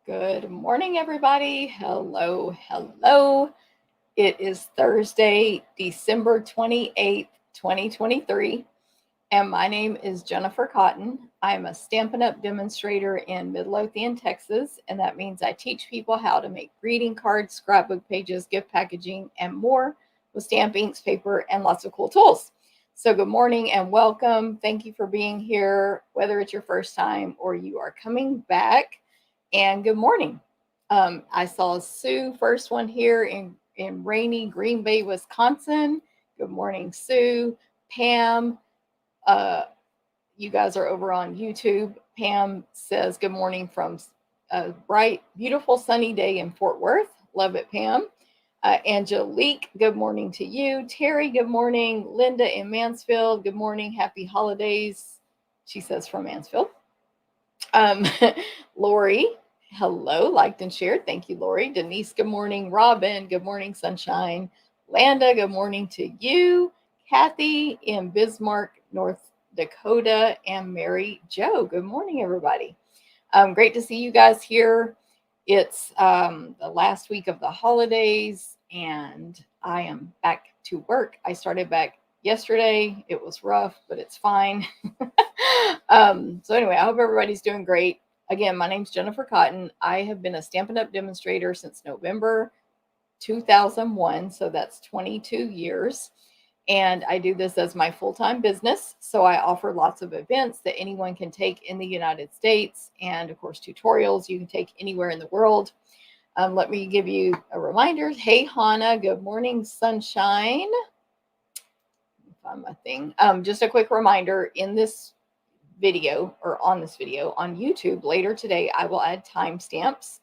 Good morning, everybody. Hello, hello. It is Thursday, December 28th, 2023, and my name is Jennifer Cotton. I'm a Stampin' Up demonstrator in Midlothian, Texas, and that means I teach people how to make greeting cards, scrapbook pages, gift packaging, and more with stamp inks, paper, and lots of cool tools. So, good morning and welcome. Thank you for being here, whether it's your first time or you are coming back. And good morning. I saw Sue, first one here in rainy Green Bay, Wisconsin. Good morning, Sue. Pam, uh, you guys are over on YouTube. Pam says good morning from a bright, beautiful, sunny day in Fort Worth. Love it, Pam. Angelique, good morning to you. Terry, good morning. Linda in Mansfield, good morning. Happy holidays, she says from Mansfield. Lori, hello, liked and shared. Thank you, Lori. Denise, good morning. Robin, good morning, sunshine. Landa, good morning to you. Kathy in Bismarck, North Dakota, and Mary Jo. Good morning, everybody. Great to see you guys here. It's the last week of the holidays, and I am back to work. I started back yesterday. It was rough, but it's fine. So anyway, I hope everybody's doing great. Again, my name's Jennifer Cotton. I have been a Stampin' Up demonstrator since November 2001, so that's 22 years. And I do this as my full-time business. So I offer lots of events that anyone can take in the United States, and of course, tutorials you can take anywhere in the world. Let me give you a reminder. Hey, Hannah, good morning, sunshine. Find my thing. Just a quick reminder, in this video or on this video on YouTube later today, I will add timestamps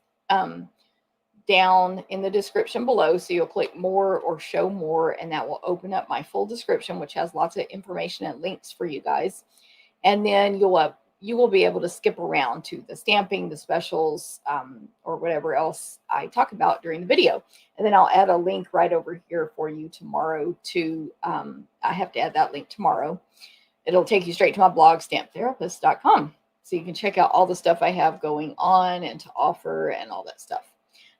down in the description below. So you'll click more or show more, and that will open up my full description, which has lots of information and links for you guys. And then you will be able to skip around to the stamping, the specials, or whatever else I talk about during the video. And then I'll add a link right over here for you tomorrow to, I have to add that link tomorrow. It'll take you straight to my blog, stamptherapist.com. So you can check out all the stuff I have going on and to offer and all that stuff.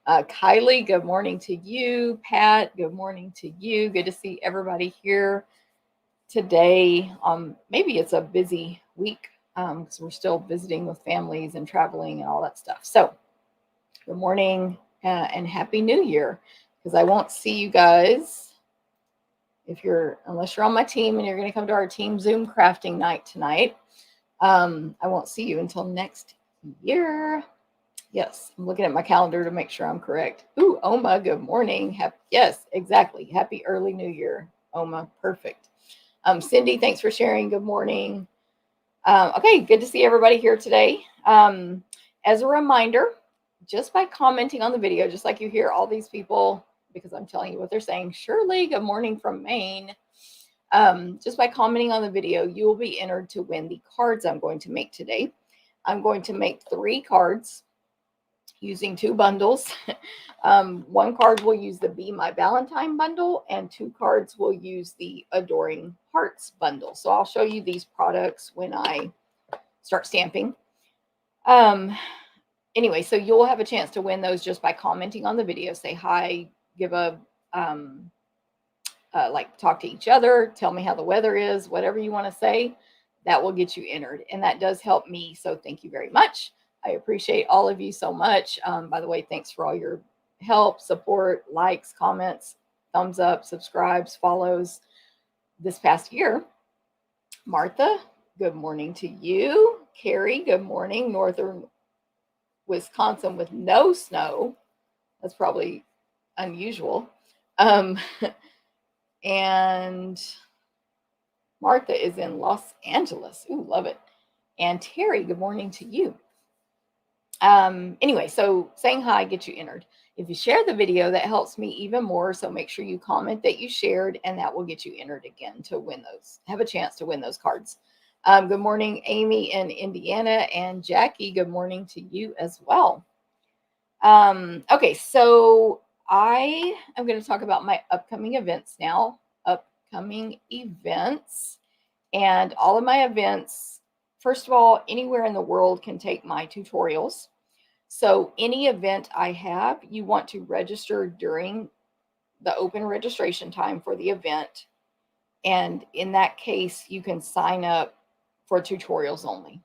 Kylie, good morning to you. Pat, good morning to you. Good to see everybody here today. Maybe it's a busy week because we're still visiting with families and traveling and all that stuff. So good morning and Happy New Year, because I won't see you guys unless you're on my team and you're going to come to our team Zoom crafting night tonight. I won't see you until next year. Yes, I'm looking at my calendar to make sure I'm correct. Ooh, Oma, good morning. Yes, exactly. Happy early New Year, Oma. Perfect. Cindy, thanks for sharing. Good morning. Okay, good to see everybody here today. As a reminder, just by commenting on the video, just like you hear all these people, because I'm telling you what they're saying. Shirley, good morning from Maine. Just by commenting on the video, you will be entered to win the cards I'm going to make today. I'm going to make 3 cards using 2 bundles. One card will use the Be My Valentine bundle, and 2 cards will use the Adoring Hearts bundle. So I'll show you these products when I start stamping. Anyway, so you'll have a chance to win those just by commenting on the video. Say hi, give a talk to each other, tell me how the weather is, whatever you want to say, that will get you entered. And that does help me. So thank you very much. I appreciate all of you so much. By the way, thanks for all your help, support, likes, comments, thumbs up, subscribes, follows this past year. Martha, good morning to you. Carrie, good morning. Northern Wisconsin with no snow. That's probably unusual. And Martha is in Los Angeles. Ooh, love it. And Terry, good morning to you. Anyway, so saying hi gets you entered. If you share the video, that helps me even more. So make sure you comment that you shared, and that will get you entered again to win those, have a chance to win those cards. Good morning, Amy in Indiana, and Jackie, good morning to you as well. Okay, so I am going to talk about my upcoming events now. Upcoming events. And all of my events, first of all, anywhere in the world can take my tutorials. So any event I have, you want to register during the open registration time for the event. And in that case, you can sign up for tutorials only.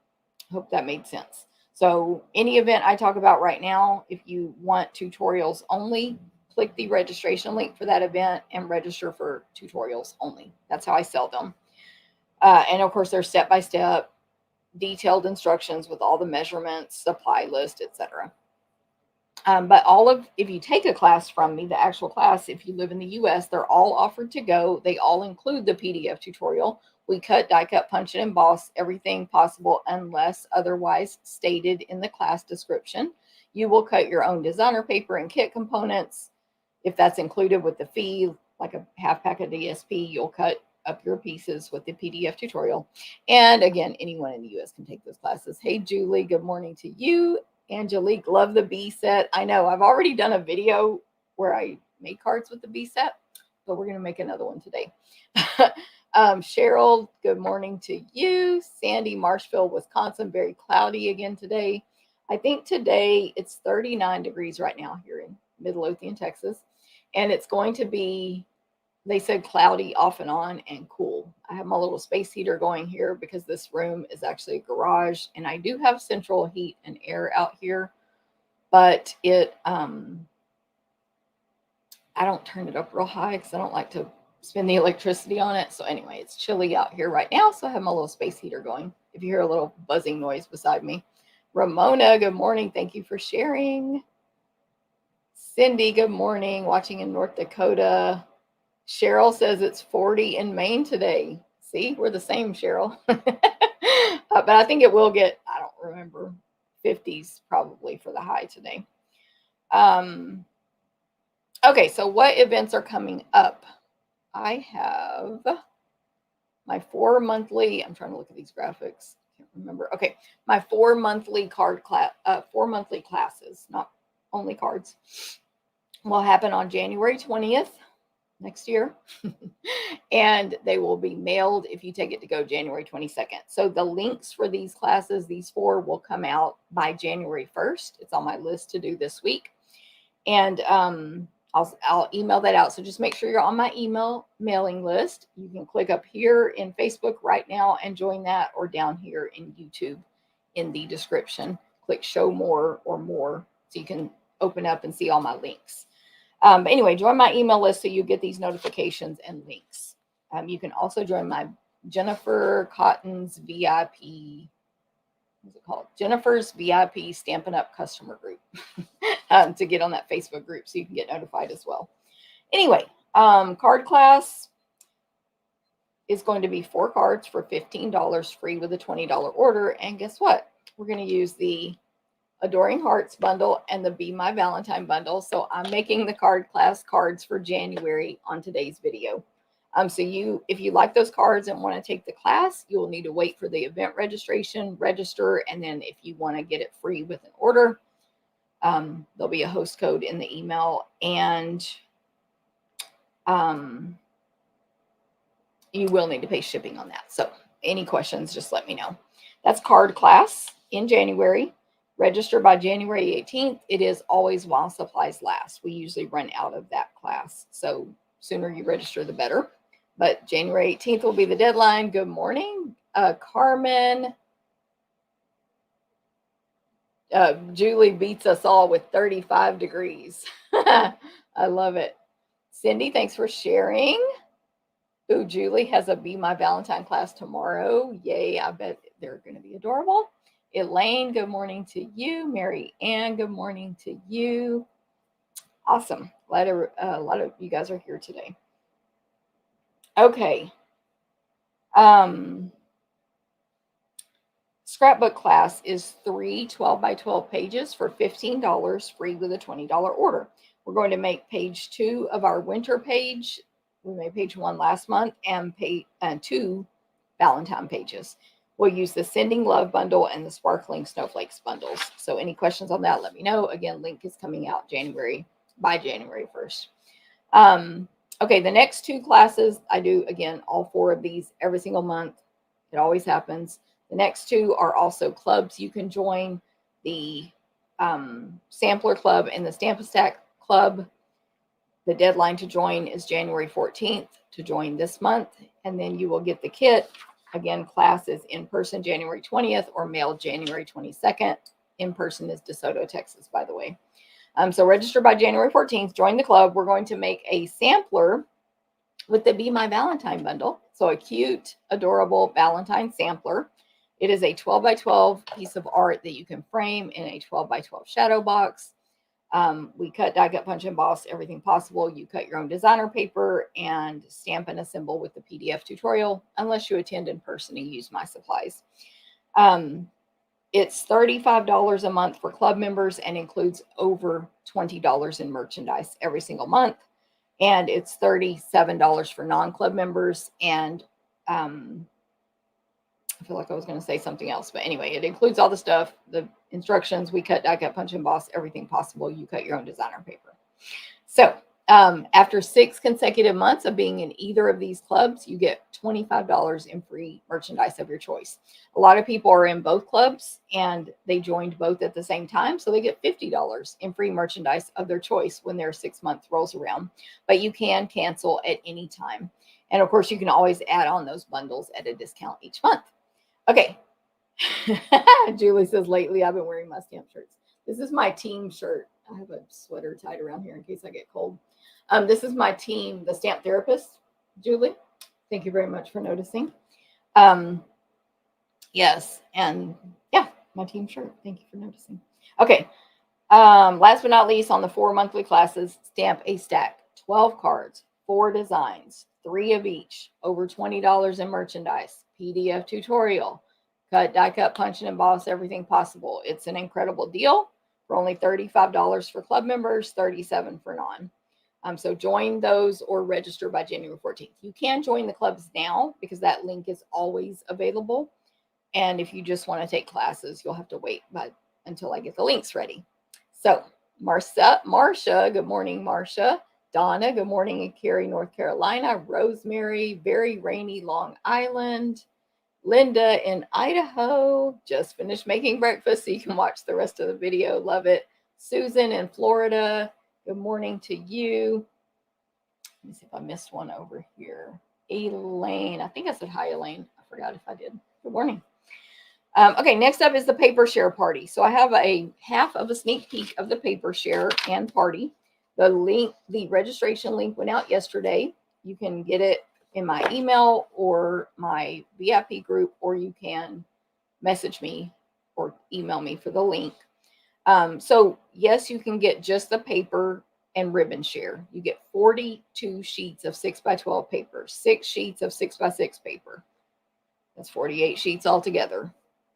Hope that made sense. So any event I talk about right now, if you want tutorials only, click the registration link for that event and register for tutorials only. That's how I sell them. And of course, there's step-by-step detailed instructions with all the measurements, supply list, etc. But if you take a class from me, the actual class, if you live in the US, they're all offered to go. They all include the PDF tutorial. We cut, die cut, punch, and emboss everything possible unless otherwise stated in the class description. You will cut your own designer paper and kit components. If that's included with the fee, like a half pack of DSP, you'll cut up your pieces with the PDF tutorial. And again, anyone in the US can take those classes. Hey, Julie, good morning to you. Angelique, love the bee set. I know I've already done a video where I made cards with the bee set, but we're going to make another one today. Cheryl, good morning to you. Sandy, Marshville, Wisconsin, very cloudy again today. I think today it's 39 degrees right now here in Midlothian, Texas. And it's going to be, they said, cloudy off and on and cool. I have my little space heater going here because this room is actually a garage, and I do have central heat and air out here, but I don't turn it up real high because I don't like to spend the electricity on it. So anyway, it's chilly out here right now, so I have my little space heater going. If you hear a little buzzing noise beside me. Ramona, good morning. Thank you for sharing. Cindy, good morning. Watching in North Dakota. Cheryl says it's 40 in Maine today. See, we're the same, Cheryl. But I think it will get, I don't remember, 50s probably for the high today. Okay, so what events are coming up? I have my 4 monthly, I'm trying to look at these graphics. Can't remember. Okay, my 4 monthly card class, 4 monthly classes, not only cards, will happen on January 20th. Next year. And they will be mailed if you take it to go January 22nd. So the links for these classes, these 4, will come out by January 1st. It's on my list to do this week. And I'll email that out. So just make sure you're on my email mailing list. You can click up here in Facebook right now and join that, or down here in YouTube in the description. Click show more or more so you can open up and see all my links. But anyway, join my email list so you get these notifications and links. You can also join my Jennifer Cotton's VIP, what's it called? Jennifer's VIP Stampin' Up customer group to get on that Facebook group so you can get notified as well. Anyway, card class is going to be 4 cards for $15 free with a $20 order. And guess what? We're going to use the Adoring Hearts bundle and the Be My Valentine bundle. So I'm making the card class cards for January on today's video. So if you like those cards and want to take the class, you will need to wait for the event registration, register, and then if you want to get it free with an order, there'll be a host code in the email, and you will need to pay shipping on that. So any questions, just let me know. That's card class in January. Register by January 18th. It is always while supplies last. We usually run out of that class. So sooner you register, the better. But January 18th will be the deadline. Good morning, Carmen. Julie beats us all with 35 degrees. I love it. Cindy, thanks for sharing. Ooh, Julie has a Be My Valentine class tomorrow. Yay, I bet they're going to be adorable. Elaine, good morning to you. Mary Ann, good morning to you. Awesome. A lot of you guys are here today. Okay. Scrapbook class is 3 12 by 12 pages for $15 free with a $20 order. We're going to make page 2 of our winter page. We made page 1 last month, and 2 Valentine pages. We'll use the Sending Love bundle and the Sparkling Snowflakes bundles. So any questions on that, let me know. Again, link is coming out by January 1st. Okay, the next 2 classes, I do, again, all 4 of these every single month. It always happens. The next 2 are also clubs you can join. The Sampler Club and the Stamp a Stack Club. The deadline to join is January 14th to join this month, and then you will get the kit. Again, class is in person January 20th or mailed January 22nd. In person is DeSoto, Texas, by the way. So register by January 14th, join the club. We're going to make a sampler with the Be My Valentine bundle. So a cute, adorable Valentine sampler. It is a 12 by 12 piece of art that you can frame in a 12 by 12 shadow box. We cut, die cut, punch, emboss, everything possible. You cut your own designer paper and stamp and assemble with the PDF tutorial, unless you attend in person and use my supplies. It's $35 a month for club members and includes over $20 in merchandise every single month. And it's $37 for non-club members. And I feel like I was going to say something else, but anyway, it includes all the stuff, the instructions. We cut, die cut, punch, emboss, everything possible. You cut your own designer paper. So after 6 consecutive months of being in either of these clubs, you get $25 in free merchandise of your choice. A lot of people are in both clubs and they joined both at the same time, so they get $50 in free merchandise of their choice when their 6 month rolls around. But you can cancel at any time. And of course, you can always add on those bundles at a discount each month. Okay. Julie says, lately I've been wearing my stamp shirts. This is my team shirt. I have a sweater tied around here in case I get cold. This is my team, the Stamp Therapist, Julie. Thank you very much for noticing. Yes, and yeah, my team shirt. Thank you for noticing. Okay. Last but not least, on the 4 monthly classes, Stamp a Stack, 12 cards, 4 designs, 3 of each, over $20 in merchandise, PDF tutorial, cut, die cut, punch, and emboss, everything possible. It's an incredible deal for only $35 for club members, $37 for non. So join those or register by January 14th. You can join the clubs now because that link is always available. And if you just want to take classes, you'll have to wait until I get the links ready. So Marcia, good morning, Marcia. Donna, good morning in Cary, North Carolina. Rosemary, very rainy Long Island. Linda in Idaho, just finished making breakfast so you can watch the rest of the video. Love it. Susan in Florida, good morning to you. Let me see if I missed one over here. Elaine, I think I said hi, Elaine. I forgot if I did. Good morning. Okay, next up is the paper share party. So I have a half of a sneak peek of the paper share and party. The registration link went out yesterday. You can get it in my email or my VIP group, or you can message me or email me for the link. So yes, you can get just the paper and ribbon share. You get 42 sheets of 6 by 12 paper, 6 sheets of 6 by 6 paper. That's 48 sheets altogether.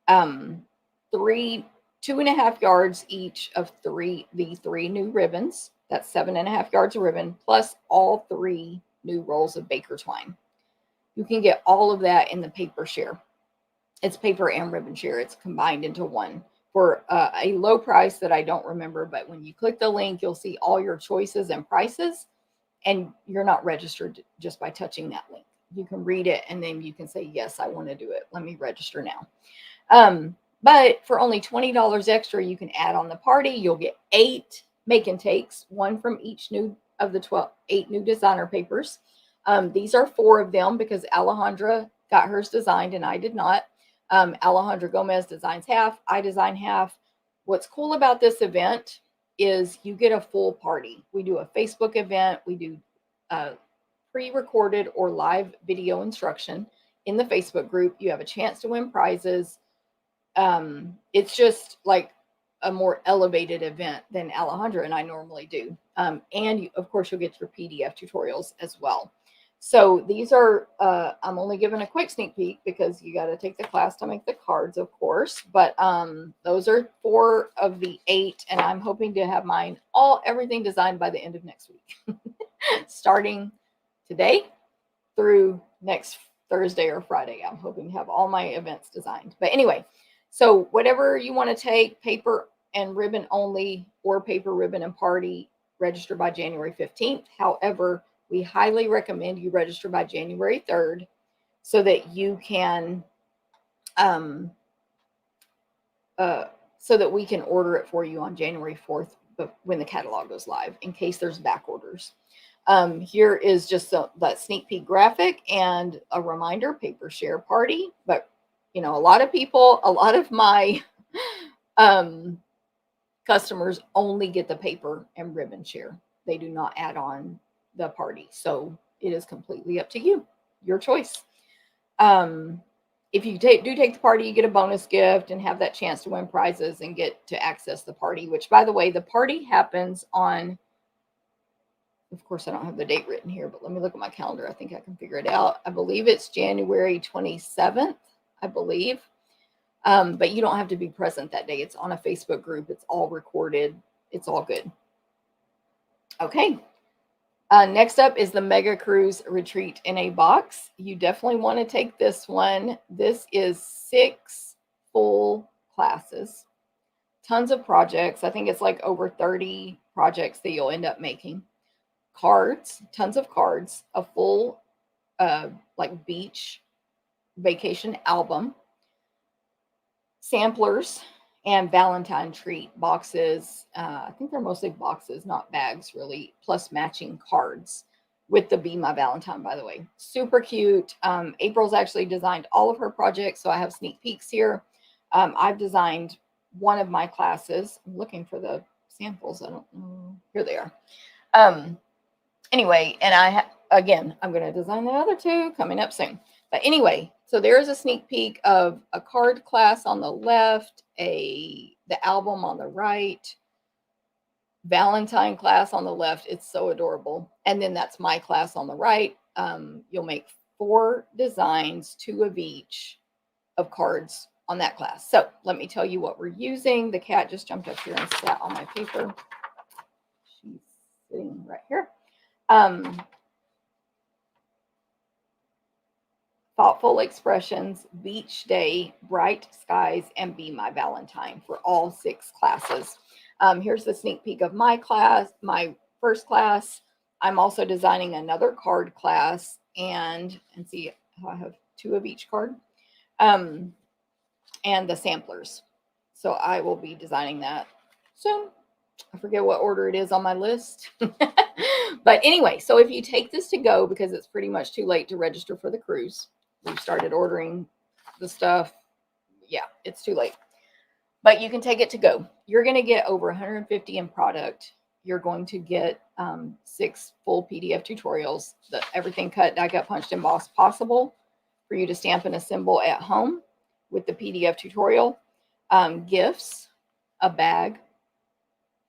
2.5 yards each of the 3 new ribbons. That's 7.5 yards of ribbon, plus all 3 new rolls of Baker twine. You can get all of that in the paper share. It's paper and ribbon share. It's combined into one for a low price that I don't remember. But when you click the link, you'll see all your choices and prices, and you're not registered just by touching that link. You can read it and then you can say, yes, I want to do it. Let me register now. But for only $20 extra, you can add on the party. You'll get 8 make and takes, 1 from each new of the 8 new designer papers. These are 4 of them because Alejandra got hers designed and I did not. Alejandra Gomez designs half, I design half. What's cool about this event is you get a full party. We do a Facebook event. We do pre-recorded or live video instruction in the Facebook group. You have a chance to win prizes. It's just like a more elevated event than Alejandra and I normally do. And of course, you'll get your PDF tutorials as well. So these are, I'm only giving a quick sneak peek because you got to take the class to make the cards, of course. But those are 4 of the 8, and I'm hoping to have everything designed by the end of next week. Starting today through next Thursday or Friday. I'm hoping to have all my events designed. But anyway, so whatever you want to take, paper and ribbon only, or paper, ribbon, and party, register by January 15th. However, we highly recommend you register by January 3rd so that you can so that we can order it for you on January 4th, but when the catalog goes live, in case there's back orders. Here is just that sneak peek graphic and a reminder, paper share party. But, you know, a lot of my customers only get the paper and ribbon share. They do not add on the party. So it is completely up to you, your choice. If you do take the party, you get a bonus gift and have that chance to win prizes and get to access the party, which, by the way, the party happens on, of course, I don't have the date written here, but let me look at my calendar. I think I can figure it out. I believe it's January 27th, I believe. But you don't have to be present that day. It's on a Facebook group. It's all recorded. It's all good. Okay. Next up is the Mega Cruise Retreat in a Box. You definitely want to take this one. This is 6 full classes, tons of projects. I think it's like over 30 projects that you'll end up making. Cards, tons of cards, a full like beach vacation album, samplers, and Valentine treat boxes. I think they're mostly boxes, not bags really, plus matching cards with the Be My Valentine, by the way. Super cute. April's actually designed all of her projects, so I have sneak peeks here. I've designed one of my classes. I'm looking for the samples. I don't know. Here they are. Anyway, and again, I'm going to design the other 2 coming up soon. But anyway, so there's a sneak peek of a card class on the left, the album on the right, Valentine class on the left. It's so adorable. And then that's my class on the right. You'll make 4 designs, 2 of each, of cards on that class. So let me tell you what we're using. The cat just jumped up here and sat on my paper. She's sitting right here. Thoughtful Expressions, Beach Day, Bright Skies, and Be My Valentine for all 6 classes. Here's the sneak peek of my class, my first class. I'm also designing another card class, and see how I have 2 of each card, and the samplers. So I will be designing that soon. I forget what order it is on my list. But anyway, so if you take this to go, because it's pretty much too late to register for the cruise, we've started ordering the stuff. Yeah, it's too late. But you can take it to go. You're going to get over 150 in product. You're going to get 6 full PDF tutorials, everything cut, die cut, punched, embossed possible for you to stamp and assemble at home with the PDF tutorial. Gifts, a bag.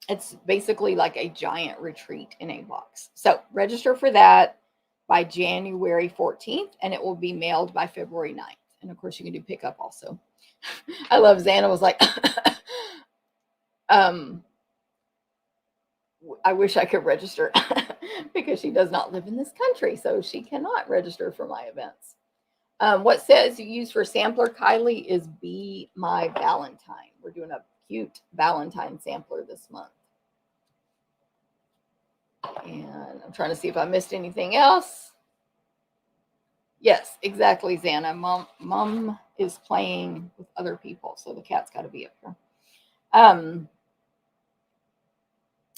It's basically like a giant retreat in a box. So register for that by January 14th, and it will be mailed by February 9th. And of course, you can do pickup also. I love Xana was like, I wish I could register because she does not live in this country, so she cannot register for my events. What says you use for sampler, Kylie, is Be My Valentine. We're doing a cute Valentine sampler this month. And I'm trying to see if I missed anything else. Yes, exactly, Xana. Mom is playing with other people, so the cat's got to be up here.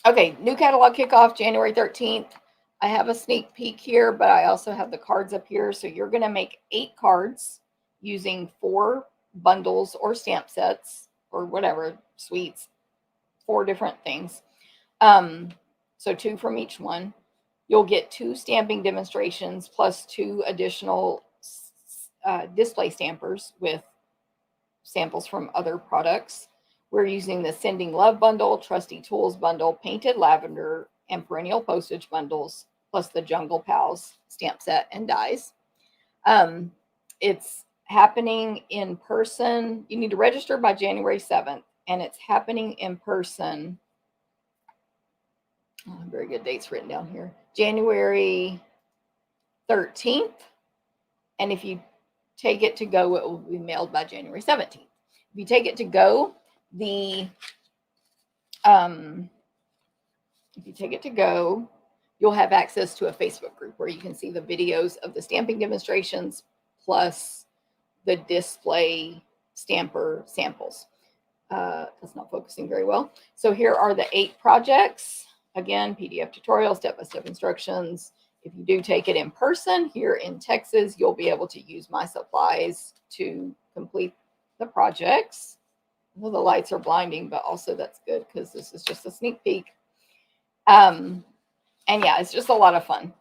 Okay, new catalog kickoff, January 13th. I have a sneak peek here, but I also have the cards up here. So you're going to make 8 cards using 4 bundles or stamp sets or whatever, sweets, 4 different things. So 2 from each one. You'll get 2 stamping demonstrations plus 2 additional display stampers with samples from other products. We're using the Sending Love bundle, Trusty Tools bundle, Painted Lavender, and Perennial Postage bundles, plus the Jungle Pals stamp set and dies. It's happening in person. You need to register by January 7th, and it's happening in person. Oh, very good dates written down here. January 13th. And if you take it to go, it will be mailed by January 17th. If you take it to go, you'll have access to a Facebook group where you can see the videos of the stamping demonstrations plus the display stamper samples. That's not focusing very well. So here are the 8 projects. Again, PDF tutorial, step-by-step instructions. If you do take it in person here in Texas, you'll be able to use my supplies to complete the projects. Well, the lights are blinding, but also that's good because this is just a sneak peek. And yeah, it's just a lot of fun.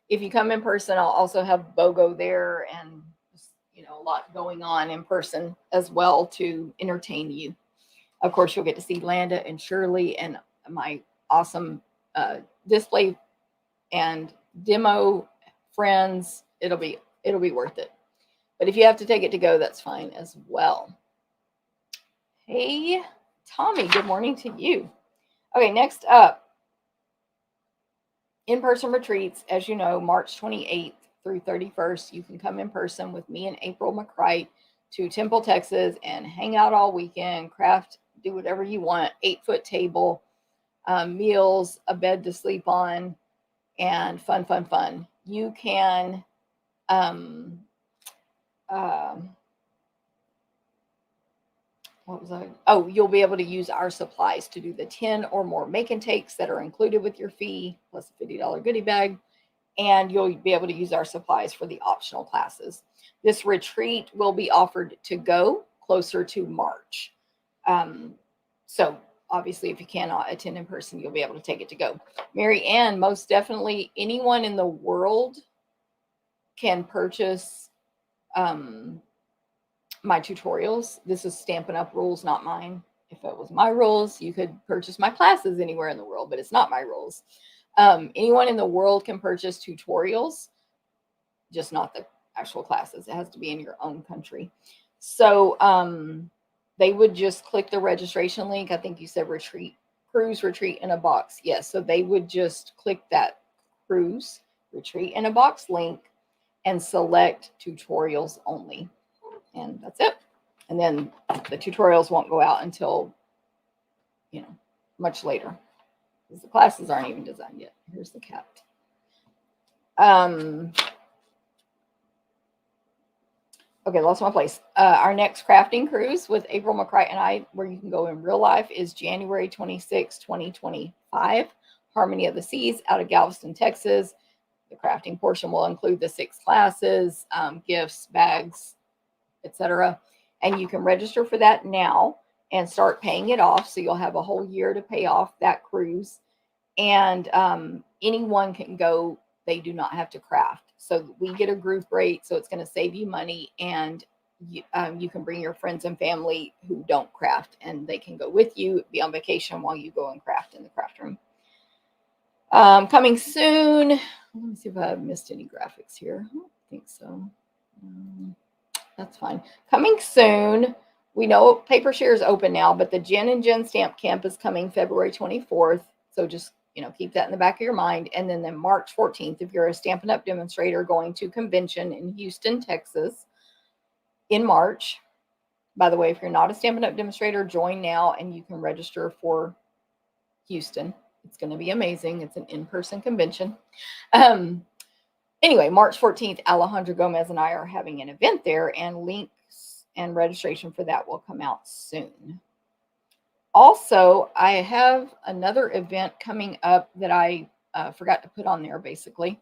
If you come in person, I'll also have BOGO there and just, a lot going on in person as well to entertain you. Of course, you'll get to see Landa and Shirley and my awesome display and demo friends. It'll be worth it. But if you have to take it to go, that's fine as well. Hey, Tommy, good morning to you. Okay, next up, in-person retreats. As you know, March 28th through 31st, you can come in person with me and April McCright to Temple, Texas, and hang out all weekend, craft, do whatever you want, 8-foot table, meals, a bed to sleep on, and fun. You can you'll be able to use our supplies to do the 10 or more make and takes that are included with your fee, plus a $50 goodie bag. And you'll be able to use our supplies for the optional classes. This retreat will be offered to go closer to March. So obviously, if you cannot attend in person, you'll be able to take it to go. Mary Ann, most definitely anyone in the world can purchase my tutorials. This is Stampin' Up rules, not mine. If it was my rules, you could purchase my classes anywhere in the world, but it's not my rules. Anyone in the world can purchase tutorials, just not the actual classes. It has to be in your own country. So they would just click the registration link. I think you said cruise retreat in a box. Yes. So they would just click that cruise retreat in a box link and select tutorials only. And that's it. And then the tutorials won't go out until, much later. Because the classes aren't even designed yet. Here's the cat. Okay, lost my place. Our next crafting cruise with April McCright and I, where you can go in real life, is January 26, 2025. Harmony of the Seas out of Galveston, Texas. The crafting portion will include the 6 classes, gifts, bags, etc. And you can register for that now and start paying it off. So you'll have a whole year to pay off that cruise. And anyone can go. They do not have to craft. So we get a group rate. So it's going to save you money. And you can bring your friends and family who don't craft. And they can go with you, be on vacation while you go and craft in the craft room. Coming soon. Let me see if I've missed any graphics here. I don't think so. That's fine. Coming soon. We know Paper Share is open now, but the Jen and Jen Stamp Camp is coming February 24th. So just, keep that in the back of your mind. And then March 14th, if you're a Stampin' Up demonstrator going to convention in Houston, Texas in March. By the way, if you're not a Stampin' Up demonstrator, join now and you can register for Houston. It's going to be amazing. It's an in-person convention. Anyway, March 14th, Alejandra Gomez and I are having an event there, and links and registration for that will come out soon. Also, I have another event coming up that I forgot to put on there, basically.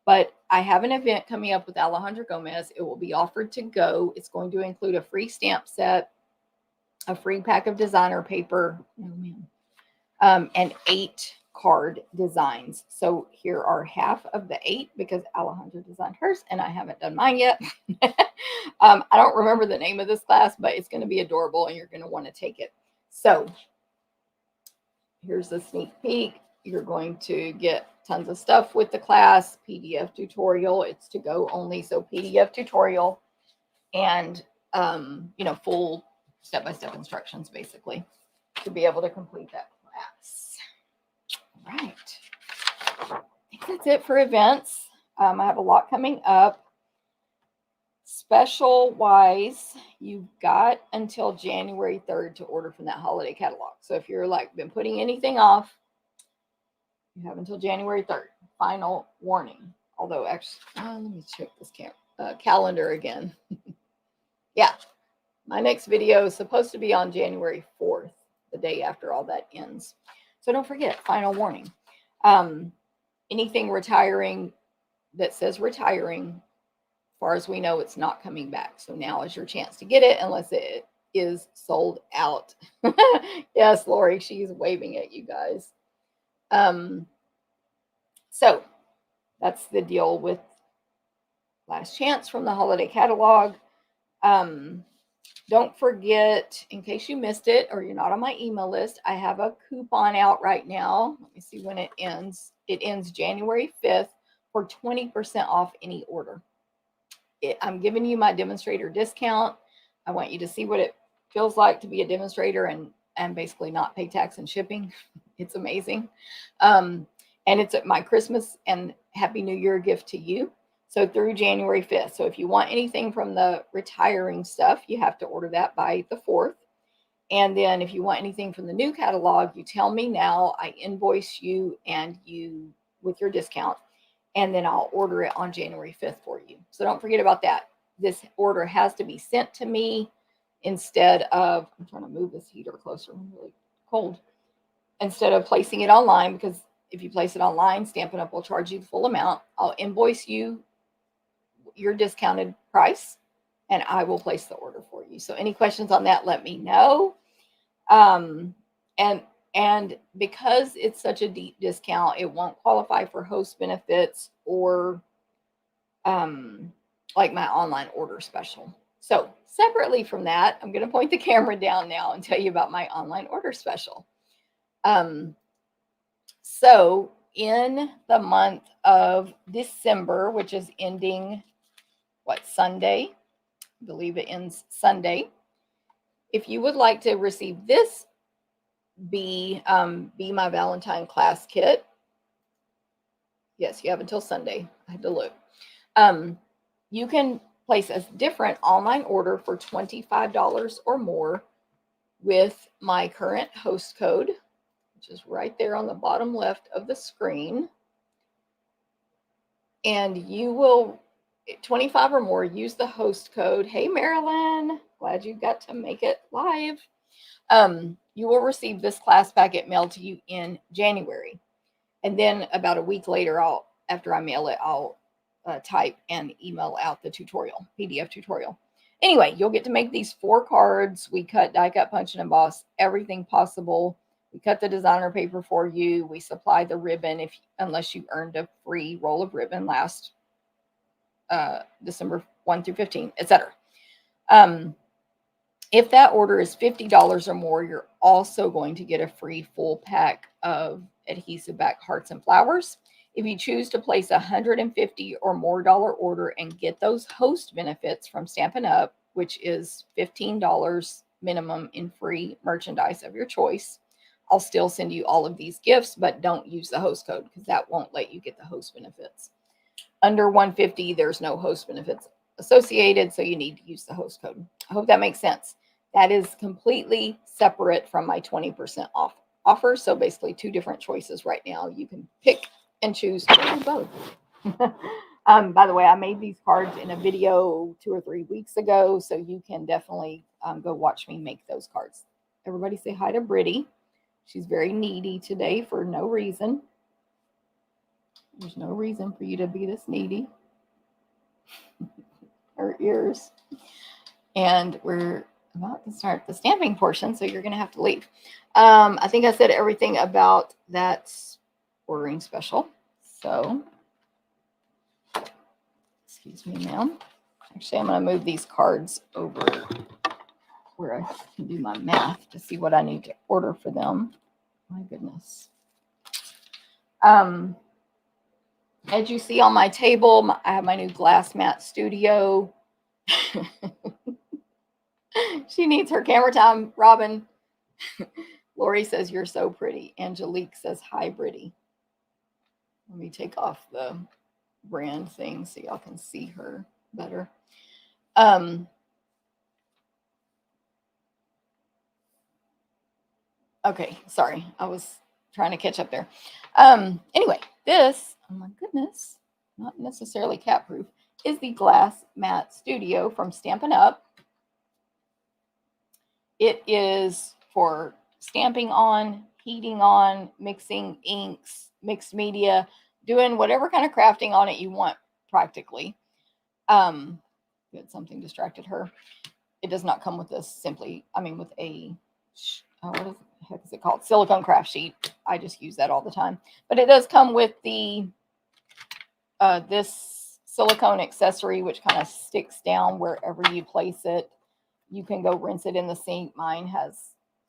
But I have an event coming up with Alejandra Gomez. It will be offered to go. It's going to include a free stamp set, a free pack of designer paper, and 8 card designs. So here are half of the 8 because Alejandra designed hers and I haven't done mine yet. I don't remember the name of this class, but it's going to be adorable and you're going to want to take it. So here's a sneak peek. You're going to get tons of stuff with the class, PDF tutorial. It's to go only. So PDF tutorial and, full step-by-step instructions basically to be able to complete that class. All right. I think that's it for events. I have a lot coming up. Special wise, you've got until January 3rd to order from that holiday catalog. So if you're been putting anything off, you have until January 3rd. Final warning. Although actually, let me check this calendar again. Yeah. My next video is supposed to be on January 4th, the day after all that ends. So don't forget, final warning. Anything retiring that says retiring, as far as we know, it's not coming back. So now is your chance to get it, unless it is sold out. Yes, Lori, she's waving at you guys. So that's the deal with Last Chance from the holiday catalog. Don't forget, in case you missed it or you're not on my email list, I have a coupon out right now. Let me see when it ends. It ends January 5th for 20% off any order. I'm giving you my demonstrator discount. I want you to see what it feels like to be a demonstrator and basically not pay tax and shipping. It's amazing. And it's my Christmas and Happy New Year gift to you. So through January 5th. So if you want anything from the retiring stuff, you have to order that by the 4th. And then if you want anything from the new catalog, you tell me now. I invoice you and you with your discount. And then I'll order it on January 5th for you. So don't forget about that. This order has to be sent to me instead of, I'm trying to move this heater closer. I'm really cold. Instead of placing it online, because if you place it online, Stampin' Up! Will charge you the full amount. I'll invoice you your discounted price, and I will place the order for you. So any questions on that, let me know. And because it's such a deep discount, it won't qualify for host benefits or like my online order special. So separately from that, I'm going to point the camera down now and tell you about my online order special. So in the month of December, which is ending Sunday, I believe it ends Sunday. If you would like to receive this Be My Valentine class kit, yes, you have until Sunday. I had to look. You can place a different online order for $25 or more with my current host code, which is right there on the bottom left of the screen. And you will, 25 or more, use the host code. Hey, Marilyn, glad you got to make it live. You will receive this class packet mailed to you in January. And then about a week later, after I mail it, I'll type and email out the tutorial, PDF tutorial. Anyway, you'll get to make these 4 cards. We cut, die cut, punch, and emboss everything possible. We cut the designer paper for you. We supply the ribbon unless you earned a free roll of ribbon last December 1 through 15, etc. If that order is $50 or more, you're also going to get a free full pack of adhesive back hearts and flowers. If you choose to place $150 or more order and get those host benefits from Stampin' Up, which is $15 minimum in free merchandise of your choice, I'll still send you all of these gifts, but don't use the host code because that won't let you get the host benefits. Under $150, there's no host benefits associated, so you need to use the host code. I hope that makes sense. That is completely separate from my 20% off offer. So basically 2 different choices right now. You can pick and choose both. By the way, I made these cards in a video 2 or 3 weeks ago, so you can definitely go watch me make those cards. Everybody say hi to Brittany. She's very needy today for no reason. There's no reason for you to be this needy. Her ears. And we're about to start the stamping portion, so you're going to have to leave. I think I said everything about that ordering special. So, excuse me, ma'am. Actually, I'm going to move these cards over where I can do my math to see what I need to order for them. My goodness. As you see on my table, I have my new glass mat studio. She needs her camera time, Robin. Lori says, you're so pretty. Angelique says, hi, Brittany. Let me take off the brand thing so y'all can see her better. Okay, sorry. I was trying to catch up there. Anyway, this, oh my goodness, not necessarily cat proof, is the glass mat studio from Stampin' Up. It is for stamping on, heating on, mixing inks, mixed media, doing whatever kind of crafting on it you want practically. Good, something distracted her. It does not come with this simply, with a, what the heck is it called? Silicone craft sheet. I just use that all the time. But it does come with the, this silicone accessory, which kind of sticks down wherever you place it. You can go rinse it in the sink. Mine has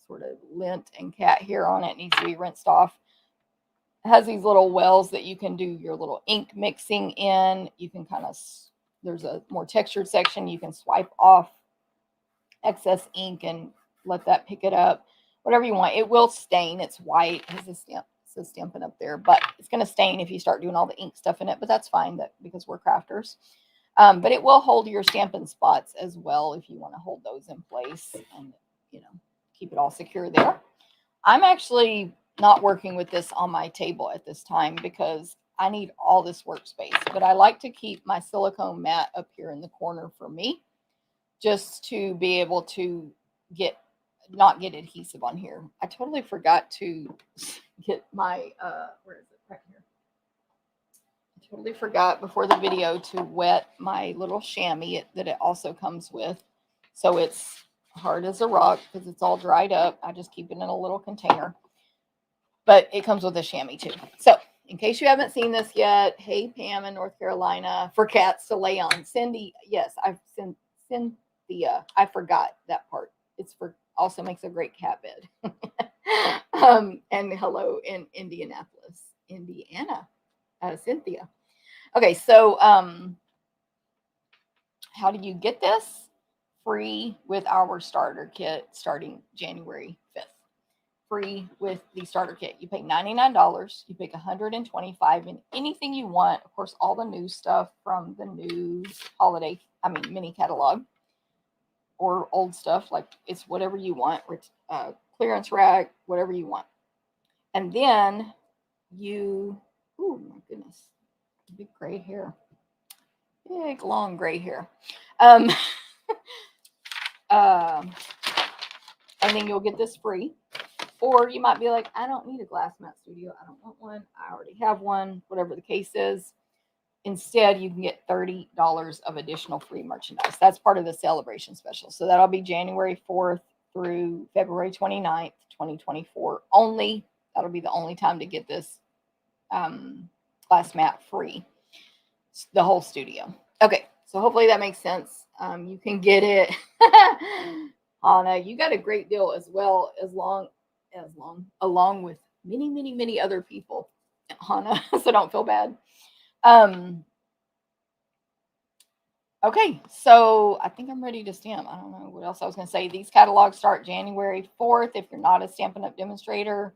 sort of lint and cat hair on it. It needs to be rinsed off. It has these little wells that you can do your little ink mixing in. You can kind of, there's a more textured section. You can swipe off excess ink and let that pick it up. Whatever you want. It will stain. It's white. It has a stamp. It says Stampin' Up there, but it's going to stain if you start doing all the ink stuff in it. But that's fine, because we're crafters. But it will hold your Stampin' spots as well if you want to hold those in place and, keep it all secure there. I'm actually not working with this on my table at this time because I need all this workspace. But I like to keep my silicone mat up here in the corner for me, just to be able to not get adhesive on here. I totally forgot to get my, where is it? Right here. I totally forgot before the video to wet my little chamois that it also comes with. So it's hard as a rock because it's all dried up. I just keep it in a little container. But it comes with a chamois too. So in case you haven't seen this yet, hey, Pam in North Carolina, for cats to lay on. Cindy, yes, Cynthia, I forgot that part. Also makes a great cat bed. And hello in Indianapolis, Indiana, Cynthia. Okay, so how do you get this? Free with our starter kit starting January 5th. Free with the starter kit. You pay $99. You pick $125 in anything you want. Of course, all the new stuff from the new mini catalog, or old stuff, like it's whatever you want, clearance rack, whatever you want. And then oh my goodness, big gray hair, big long gray hair. And then you'll get this free. Or you might be like, I don't need a glass mat studio. I don't want one. I already have one, whatever the case is. Instead, you can get $30 of additional free merchandise. That's part of the celebration special. So that'll be January 4th through February 29th, 2024 only. That'll be the only time to get this glass mat free. The whole studio. Okay, so hopefully that makes sense. You can get it. Anna, you got a great deal as well, along with many, many, many other people, Hannah, so don't feel bad. Okay, so I think I'm ready to stamp. I don't know what else I was going to say. These catalogs start January 4th. If you're not a Stampin' Up! Demonstrator,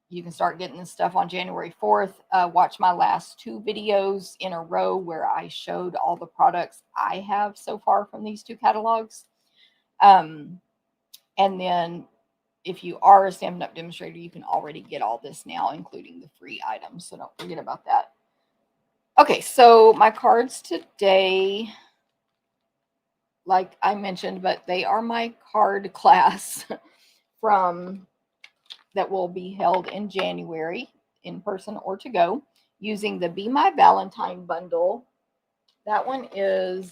you can start getting this stuff on January 4th. Watch my last 2 videos in a row where I showed all the products I have so far from these 2 catalogs. And then if you are a Stampin' Up! Demonstrator, you can already get all this now, including the free items. So don't forget about that. Okay, so my cards today, like I mentioned, but they are my card class that will be held in January, in person or to go, using the Be My Valentine bundle. That one is,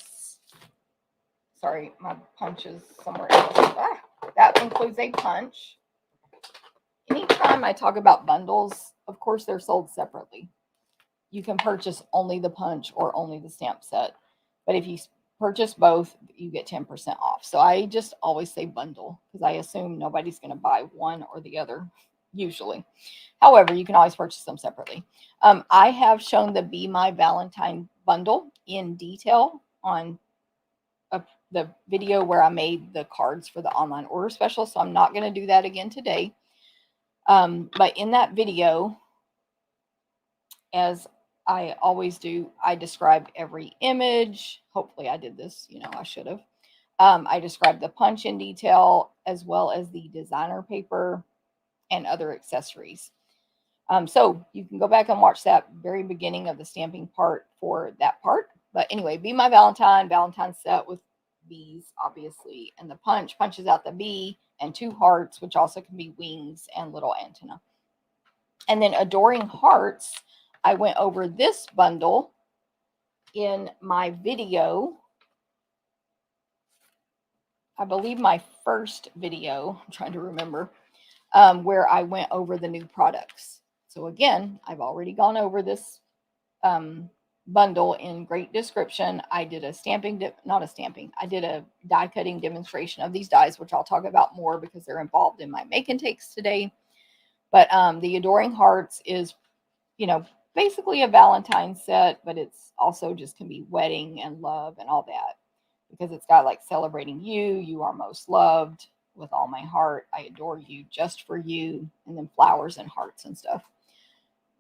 sorry, my punch is somewhere else. That includes a punch. Anytime I talk about bundles, of course, they're sold separately. You can purchase only the punch or only the stamp set. But if you purchase both, you get 10% off. So I just always say bundle because I assume nobody's going to buy one or the other usually. However, you can always purchase them separately. I have shown the Be My Valentine bundle in detail on the video where I made the cards for the online order special. So I'm not going to do that again today. But in that video, as I always do, I describe every image. Hopefully I did this, I should have. I described the punch in detail, as well as the designer paper and other accessories. So you can go back and watch that very beginning of the stamping part for that part. But anyway, Be My Valentine set with bees, obviously, and the punch punches out the bee and 2 hearts, which also can be wings and little antenna. And then Adoring Hearts, I went over this bundle in my video. I believe my first video, I'm trying to remember, where I went over the new products. So again, I've already gone over this bundle in great description. I did a I did a die cutting demonstration of these dies, which I'll talk about more because they're involved in my make and takes today. But the Adoring Hearts is, you know, basically a Valentine set, but it's also just can be wedding and love and all that, because it's got like celebrating you, you are most loved with all my heart, I adore you, just for you, and then flowers and hearts and stuff.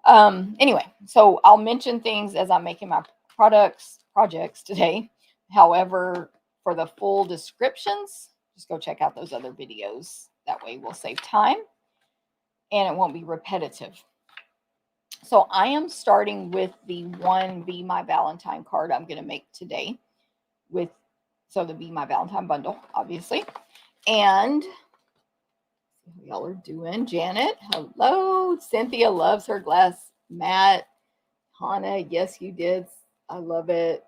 Anyway, so I'll mention things as I'm making my projects today. However, for the full descriptions, just go check out those other videos. That way we'll save time and it won't be repetitive. So I am starting with the one Be My Valentine card I'm going to make today so the Be My Valentine bundle, obviously. And y'all are doing. Janet, hello. Cynthia loves her glass. Matt, Hannah, yes, you did. I love it.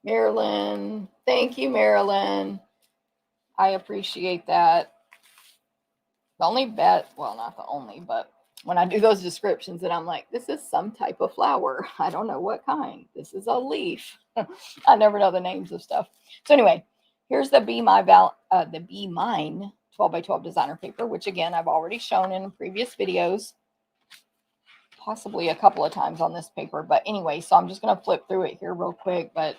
Marilyn, thank you, Marilyn. I appreciate that. The only bet, well, not the only, but when I do those descriptions and I'm like, this is some type of flower. I don't know what kind. This is a leaf. I never know the names of stuff. So anyway, here's the Be Mine 12 by 12 designer paper, which again, I've already shown in previous videos, possibly a couple of times on this paper. But anyway, so I'm just going to flip through it here real quick, but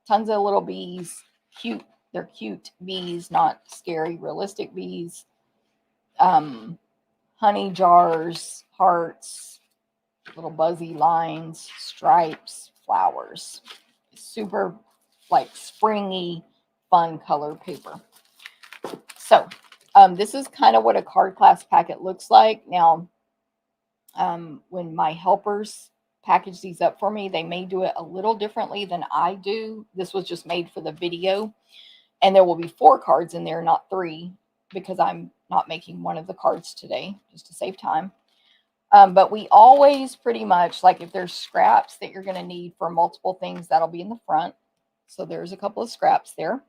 tons of little bees, cute. They're cute bees, not scary, realistic bees. Honey jars, hearts, little buzzy lines, stripes, flowers. Super like springy, fun color paper. So this is kind of what a card class packet looks like. Now, when my helpers package these up for me, they may do it a little differently than I do. This was just made for the video. And there will be 4 cards in there, not 3, because I'm not making one of the cards today, just to save time. But we always pretty much, like if there's scraps that you're going to need for multiple things, that'll be in the front. So there's a couple of scraps there.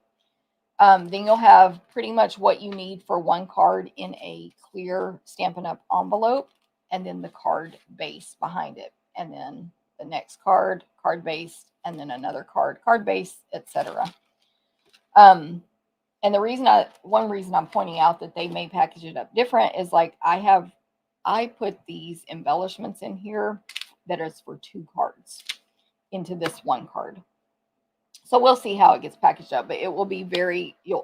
Then you'll have pretty much what you need for one card in a clear Stampin' Up! Envelope, and then the card base behind it. And then the next card, card base, and then another card, card base, etc. And one reason I'm pointing out that they may package it up different is like I put these embellishments in here that is for 2 cards into this one card. So we'll see how it gets packaged up, but it will be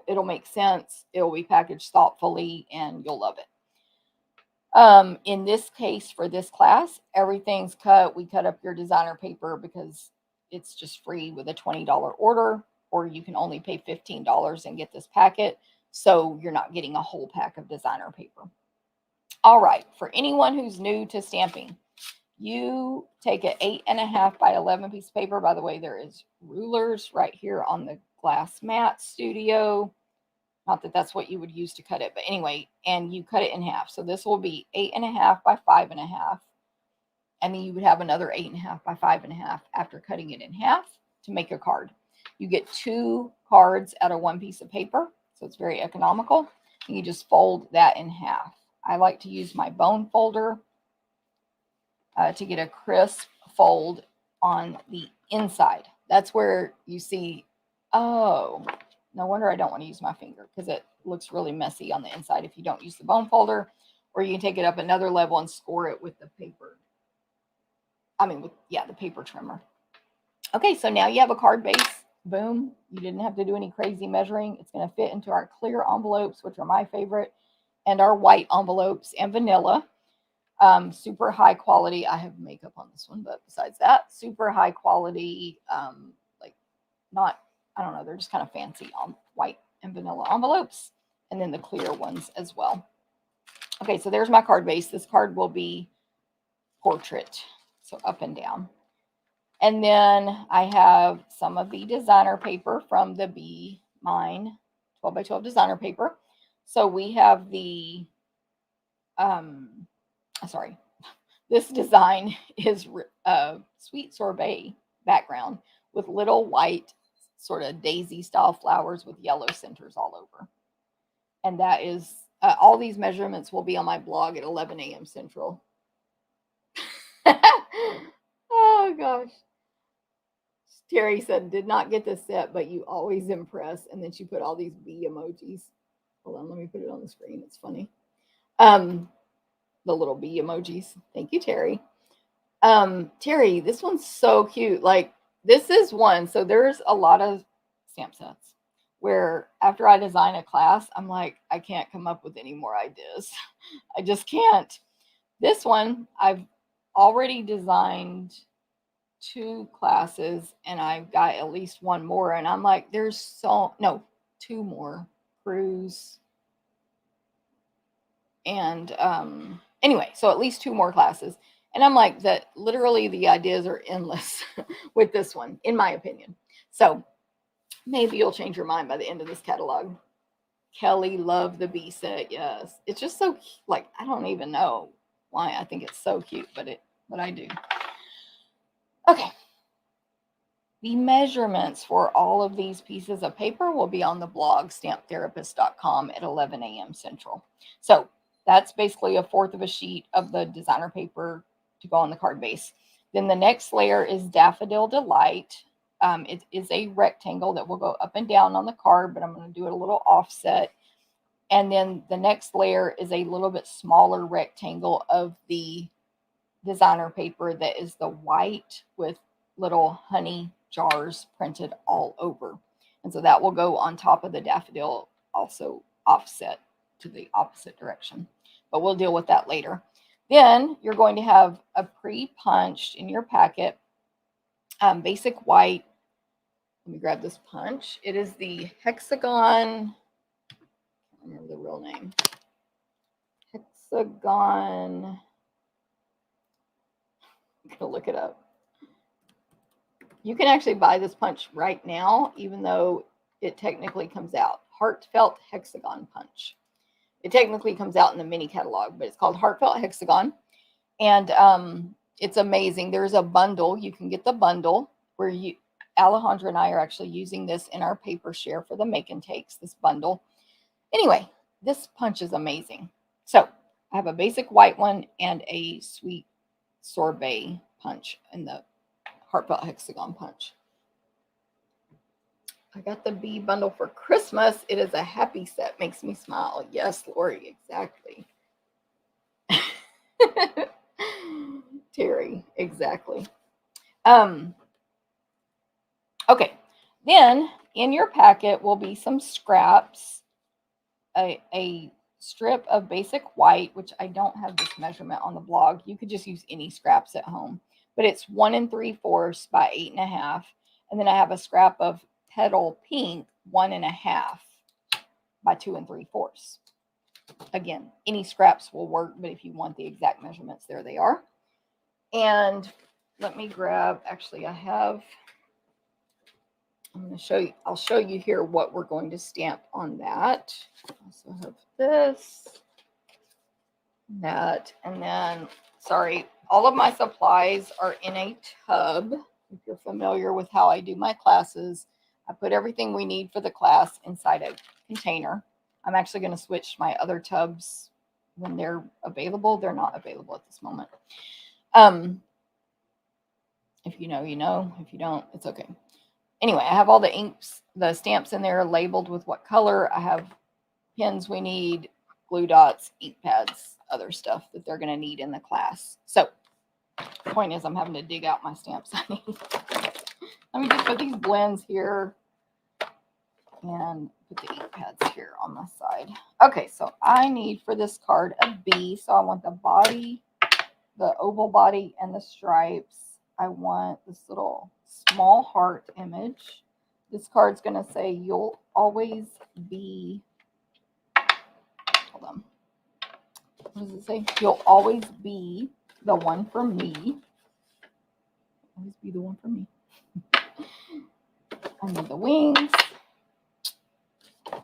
it'll make sense. It will be packaged thoughtfully and you'll love it. In this case, for this class, everything's cut. We cut up your designer paper because it's just free with a $20 order, or you can only pay $15 and get this packet. So you're not getting a whole pack of designer paper. All right. For anyone who's new to stamping, you take an 8.5 by 11 piece of paper. By the way, there is rulers right here on the glass mat studio. Not that that's what you would use to cut it, but anyway, and you cut it in half. So this will be 8.5 by 5.5. And then you would have another 8.5 by 5.5 after cutting it in half to make a card. You get 2 cards out of 1 piece of paper. So it's very economical. And you just fold that in half. I like to use my bone folder to get a crisp fold on the inside. That's where you see, oh, no wonder I don't want to use my finger, because it looks really messy on the inside if you don't use the bone folder. Or you can take it up another level and score it with the paper. The paper trimmer. Okay, so now you have a card base. Boom. You didn't have to do any crazy measuring. It's going to fit into our clear envelopes, which are my favorite, and our white envelopes and vanilla. Super high quality. I have makeup on this one, but besides that, super high quality, they're just kind of fancy on white and vanilla envelopes, and then the clear ones as well. Okay, so there's my card base. This card will be portrait, so up and down. And then I have some of the designer paper from the Be Mine 12 by 12 designer paper. So we have the, sorry, this design is sweet sorbet background with little white sort of daisy style flowers with yellow centers all over. And that is, all these measurements will be on my blog at 11 a.m. Central. Oh gosh. Terry said, did not get this set, but you always impress. And then she put all these bee emojis. Hold on, let me put it on the screen. It's funny. The little bee emojis. Thank you, Terry. Terry, this one's so cute. Like, this is one. So there's a lot of stamp sets where after I design a class, I'm like, I can't come up with any more ideas. I just can't. This one, I've already designed 2 classes and I've got at least one more. And I'm like, there's 2 more. Cruise. And anyway, so at least 2 more classes. And I'm like, that literally the ideas are endless with this one, in my opinion. So maybe you'll change your mind by the end of this catalog. Kelly loved the bee set. Yes. It's just so, like, I don't even know why I think it's so cute, but I do. Okay. The measurements for all of these pieces of paper will be on the blog, stamptherapist.com, at 11 a.m. Central. So that's basically 1/4 of a sheet of the designer paper to go on the card base. Then the next layer is Daffodil Delight. It is a rectangle that will go up and down on the card, but I'm going to do it a little offset. And then the next layer is a little bit smaller rectangle of the designer paper that is the white with little honey jars printed all over. And so that will go on top of the daffodil, also offset to the opposite direction. But we'll deal with that later. Then you're going to have a pre-punched in your packet, basic white. Let me grab this punch. It is the Hexagon, I don't remember the real name. Hexagon, I'm going to look it up. You can actually buy this punch right now, even though it technically comes out. Heartfelt Hexagon Punch. It technically comes out in the mini catalog, but it's called Heartfelt Hexagon. And it's amazing. There's a bundle. You can get the bundle where Alejandra and I are actually using this in our paper share for the make and takes, this bundle. Anyway, this punch is amazing. So I have a basic white one and a sweet sorbet punch in the Heartfelt Hexagon Punch. I got the bee bundle for Christmas. It is a happy set. Makes me smile. Yes, Lori, exactly. Terry, exactly. Okay, then in your packet will be some scraps, a strip of basic white, which I don't have this measurement on the blog. You could just use any scraps at home, but it's 1 3/4 by 8.5. And then I have a scrap of petal pink, 1 1/2 by 2 3/4. Again, any scraps will work, but if you want the exact measurements, there they are. And let me grab, actually I'm going to show you, I'll show you here what we're going to stamp on that. I also have this, that, and then, sorry, all of my supplies are in a tub. If you're familiar with how I do my classes, I put everything we need for the class inside a container. I'm actually going to switch my other tubs when they're available. They're not available at this moment. If you know, you know. If you don't, it's okay. Anyway, I have all the inks, the stamps in there labeled with what color. I have pens we need, glue dots, ink pads, other stuff that they're going to need in the class. So the point is I'm having to dig out my stamps I need. Let me just put these blends here and put the ink pads here on the side. Okay, so I need for this card a bee. So I want the body, the oval body, and the stripes. I want this little small heart image. This card's going to say, you'll always be, hold on. What does it say? You'll always be the one for me. Always be be the one for me. I need the wings.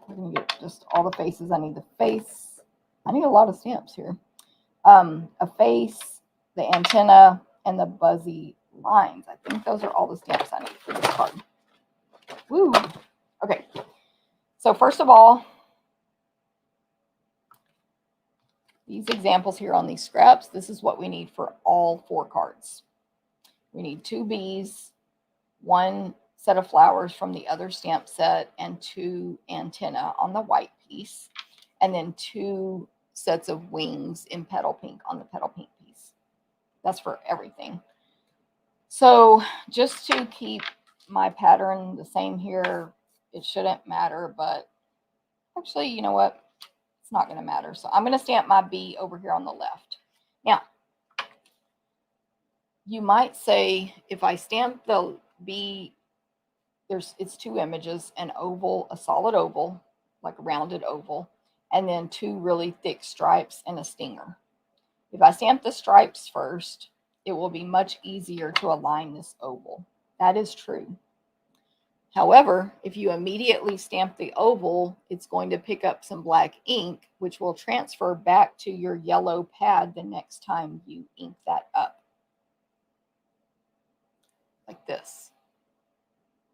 We're going to get just all the faces. I need the face. I need a lot of stamps here. A face, the antenna, and the buzzy lines. I think those are all the stamps I need for this card. Woo! Okay. So first of all, these examples here on these scraps, this is what we need for all 4 cards. We need 2 bees, 1 set of flowers from the other stamp set, and 2 antenna on the white piece, and then 2 sets of wings in petal pink on the petal pink piece. That's for everything. So just to keep my pattern the same here, it shouldn't matter, but actually, you know what? It's not going to matter. So I'm going to stamp my bee over here on the left. Now, you might say if I stamp the bee, it's 2 images, an oval, a solid oval, like a rounded oval, and then 2 really thick stripes and a stinger. If I stamp the stripes first, it will be much easier to align this oval. That is true. However, if you immediately stamp the oval, it's going to pick up some black ink, which will transfer back to your yellow pad the next time you ink that up. Like this.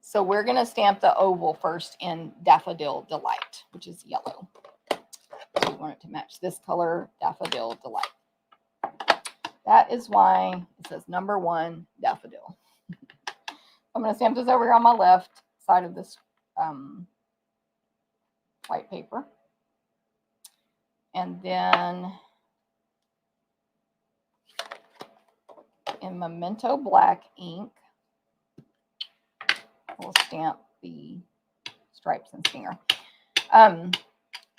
So we're going to stamp the oval first in Daffodil Delight, which is yellow. So we want it to match this color, Daffodil Delight. That is why it says number 1, Daffodil. I'm going to stamp this over here on my left side of this white paper. And then in Memento Black ink, we'll stamp the stripes and stinger.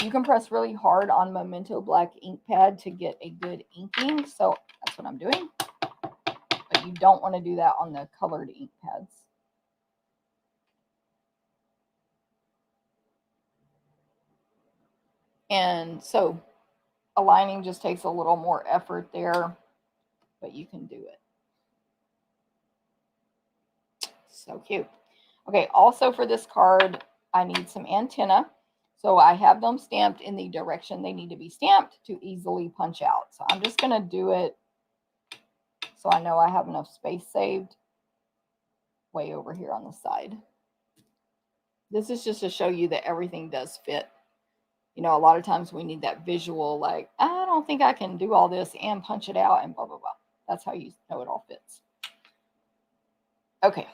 You can press really hard on Memento Black ink pad to get a good inking, so that's what I'm doing. But you don't want to do that on the colored ink pads. And so aligning just takes a little more effort there, but you can do it. So cute. Okay, also for this card, I need some antenna. So I have them stamped in the direction they need to be stamped to easily punch out. So I'm just going to do it so I know I have enough space saved way over here on the side. This is just to show you that everything does fit. You know, a lot of times we need that visual, like, I don't think I can do all this and punch it out and blah, blah, blah. That's how you know it all fits. Okay.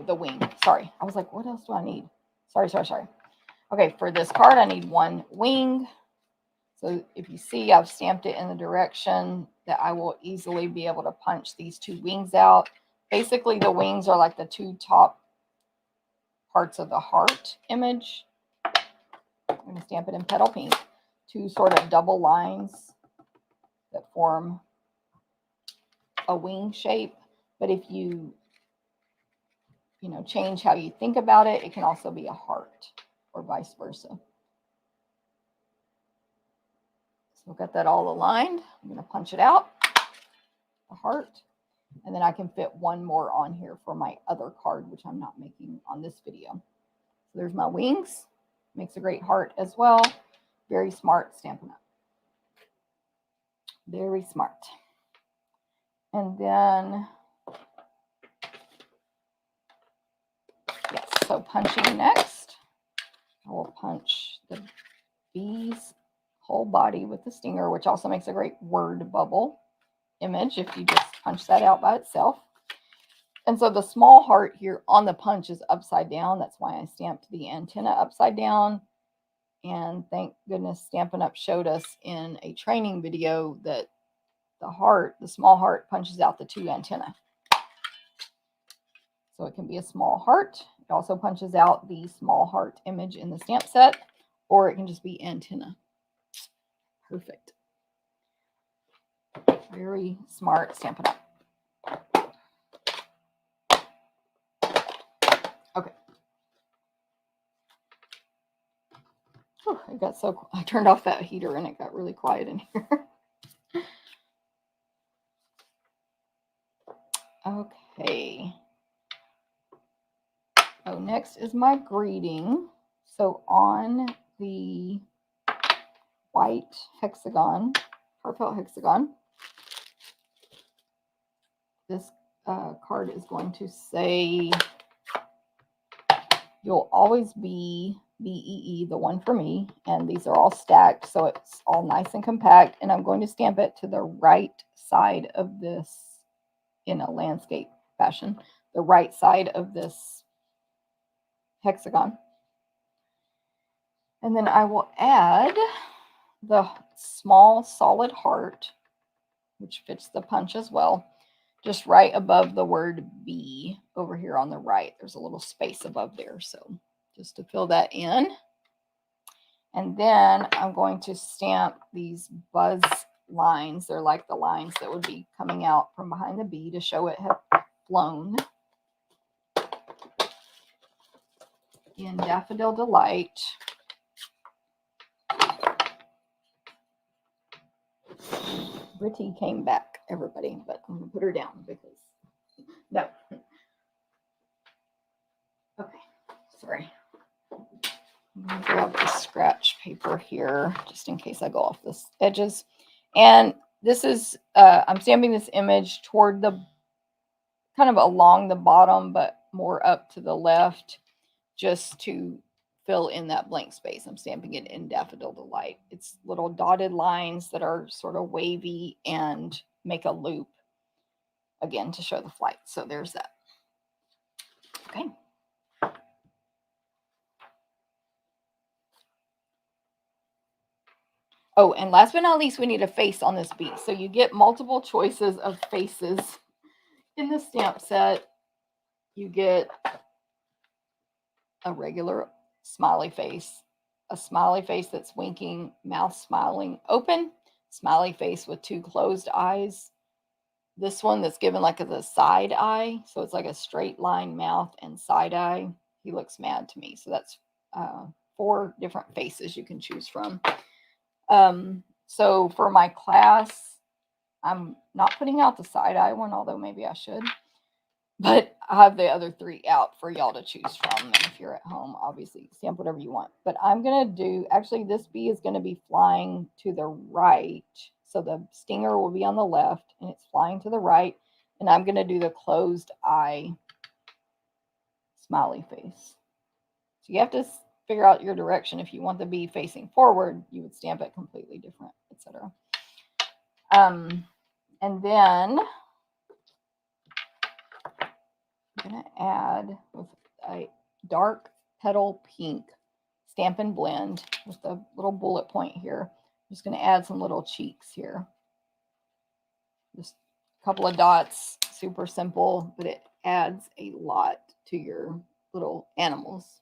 The wing. Sorry. I was like, what else do I need? Sorry. Okay, for this card, I need 1 wing. So if you see, I've stamped it in the direction that I will easily be able to punch these 2 wings out. Basically, the wings are like the 2 top parts of the heart image. I'm going to stamp it in petal pink. 2 sort of double lines that form a wing shape. But if you change how you think about it, it can also be a heart or vice versa. So we've got that all aligned. I'm going to punch it out, the heart, and then I can fit 1 more on here for my other card, which I'm not making on this video. So there's my wings. Makes a great heart as well. Very smart Stampin' Up. Very smart. And then, yes, so punching next. I will punch the bee's whole body with the stinger, which also makes a great word bubble image if you just punch that out by itself. And so the small heart here on the punch is upside down. That's why I stamped the antenna upside down. And thank goodness Stampin' Up showed us in a training video that the small heart punches out the 2 antennae. So it can be a small heart. It also punches out the small heart image in the stamp set, or it can just be antenna. Perfect. Very smart Stampin' Up. Okay. Whew, I turned off that heater and it got really quiet in here. Okay. Oh, next is my greeting. So on the white hexagon, heartfelt hexagon, this card is going to say, "You'll always be BEE, the one for me." And these are all stacked, so it's all nice and compact. And I'm going to stamp it to the right side of this in a landscape fashion, the right side of this hexagon. And then I will add the small solid heart, which fits the punch as well, just right above the word B over here on the right. There's a little space above there, so just to fill that in. And then I'm going to stamp these buzz lines. They're like the lines that would be coming out from behind the bee to show it had flown. In Daffodil Delight. Britty came back, everybody, but I'm going to put her down because, no. Okay, sorry. I'm going to grab the scratch paper here just in case I go off the edges. And this is, I'm stamping this image toward the, kind of along the bottom, but more up to the left, just to fill in that blank space. I'm stamping it in Daffodil Delight. It's little dotted lines that are sort of wavy and make a loop, again, to show the flight. So there's that. Okay. Oh, and last but not least, we need a face on this bee. So you get multiple choices of faces in the stamp set. You get a regular smiley face, a smiley face that's winking, mouth smiling open, smiley face with two closed eyes. This one that's given like the side eye, so it's like a straight line mouth and side eye. He looks mad to me. So that's 4 different faces you can choose from. So for my class, I'm not putting out the side eye one, although maybe I should. But I have the other 3 out for y'all to choose from. And if you're at home, obviously stamp whatever you want. But I'm going to do, actually this bee is going to be flying to the right. So the stinger will be on the left and it's flying to the right. And I'm going to do the closed eye smiley face. So you have to figure out your direction. If you want the bee facing forward, you would stamp it completely different, etc. And then I'm going to add with a dark petal pink Stampin' Blend with a little bullet point here. I'm just going to add some little cheeks here. Just a couple of dots, super simple, but it adds a lot to your little animals.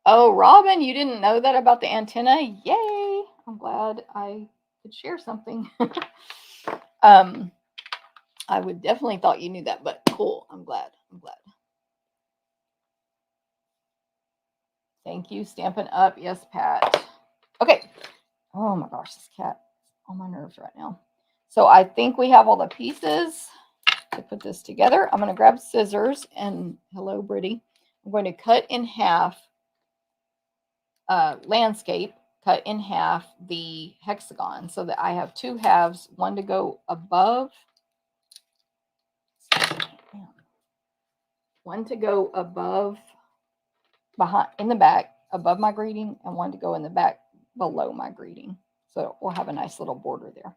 Oh, Robin, you didn't know that about the antenna? Yay! I'm glad I could share something. I would definitely thought you knew that, but cool. I'm glad. Thank you, Stampin' Up. Yes, Pat. Okay. Oh my gosh, this cat is on my nerves right now. So I think we have all the pieces to put this together. I'm going to grab scissors and hello, Britty. I'm going to cut in half landscape, cut in half the hexagon so that I have 2 halves, one to go above, one to go above, behind, in the back, above my greeting, and one to go in the back below my greeting. So we'll have a nice little border there.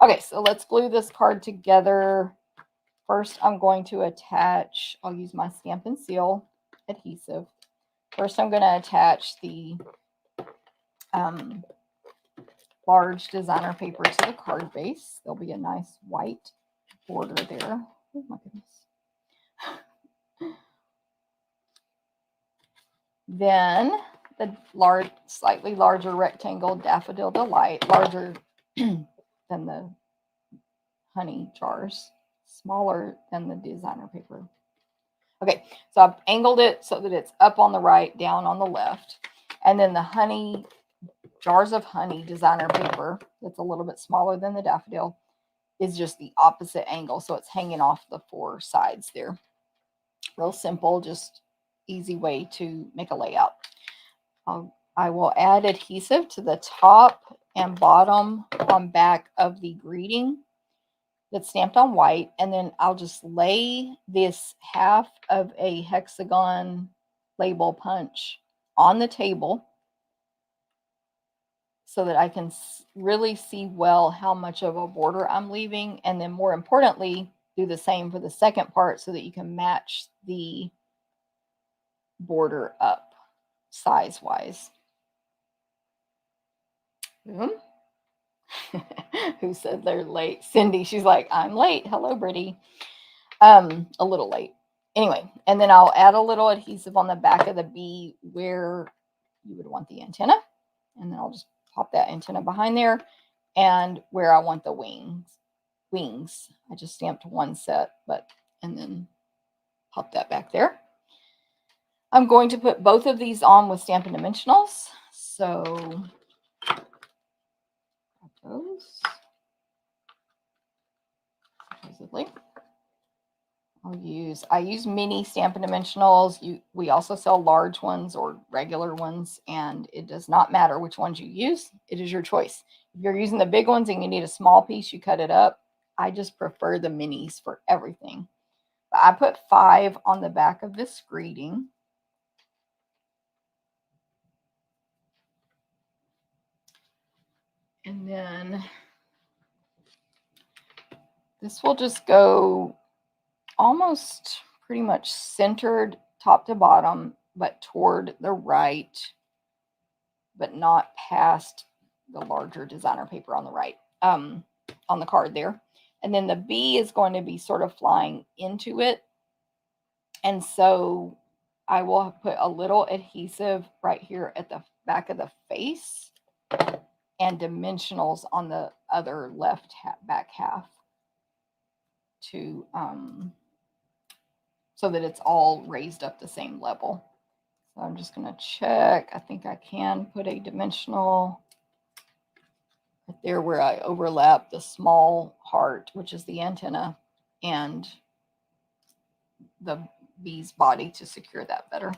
Okay, so let's glue this card together. First, I'm going to attach, I'll use my Stampin' Seal adhesive. First, I'm going to attach the large designer paper to the card base. There'll be a nice white border there. Oh my goodness. Then the large, slightly larger rectangle Daffodil Delight, larger than the honey jars, smaller than the designer paper. Okay, so I've angled it so that it's up on the right, down on the left. And then the honey, jars of honey designer paper, that's a little bit smaller than the daffodil, is just the opposite angle. So it's hanging off the 4 sides there. Real simple, just easy way to make a layout. I will add adhesive to the top and bottom on back of the greeting that's stamped on white, and then I'll just lay this half of a hexagon label punch on the table so that I can really see well how much of a border I'm leaving, and then more importantly, do the same for the second part so that you can match the border up size-wise. Who said they're late? Cindy, she's like, I'm late. Hello, Brittany. A little late. Anyway, and then I'll add a little adhesive on the back of the bee where you would want the antenna. And then I'll just pop that antenna behind there, and where I want the wings. I just stamped one set, and then pop that back there. I'm going to put both of these on with Stampin' Dimensionals. So those. Supposedly. I use mini Stampin' Dimensionals. We also sell large ones or regular ones, and it does not matter which ones you use. It is your choice. If you're using the big ones and you need a small piece, you cut it up. I just prefer the minis for everything. But I put 5 on the back of this greeting. And then this will just go almost pretty much centered top to bottom, but toward the right, but not past the larger designer paper on the right, on the card there. And then the bee is going to be sort of flying into it. And so I will put a little adhesive right here at the back of the face and dimensionals on the other back half to so that it's all raised up the same level. So I'm just going to check. I think I can put a dimensional right there where I overlap the small heart, which is the antenna, and the bee's body to secure that better.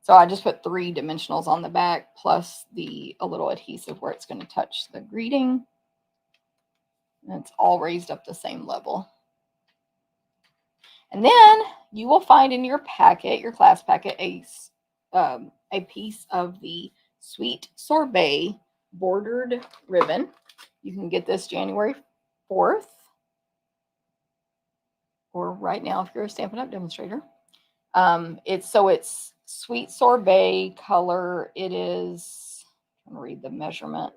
So I just put 3 dimensionals on the back plus a little adhesive where it's going to touch the greeting. And it's all raised up the same level. And then you will find in your packet, your class packet, a piece of the Sweet Sorbet bordered ribbon. You can get this January 4th or right now if you're a Stampin' Up! Demonstrator. It's Sweet Sorbet color. It is, I'm going to read the measurement,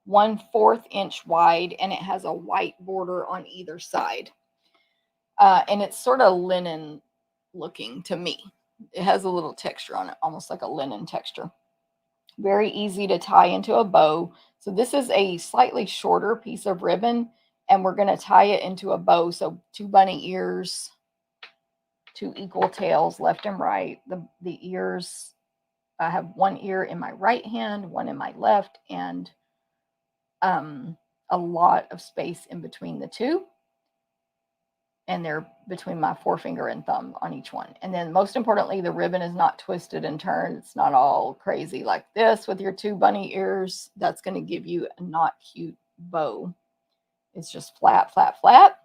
1/4 inch wide, and it has a white border on either side. And it's sort of linen looking to me. It has a little texture on it, almost like a linen texture. Very easy to tie into a bow. So this is a slightly shorter piece of ribbon, and we're going to tie it into a bow. So 2 bunny ears, 2 equal tails left and right. The ears, I have 1 ear in my right hand, 1 in my left, and a lot of space in between the 2. And they're between my forefinger and thumb on each one. And then most importantly, the ribbon is not twisted and turned. It's not all crazy like this with your 2 bunny ears. That's going to give you a not cute bow. It's just flat, flat, flat.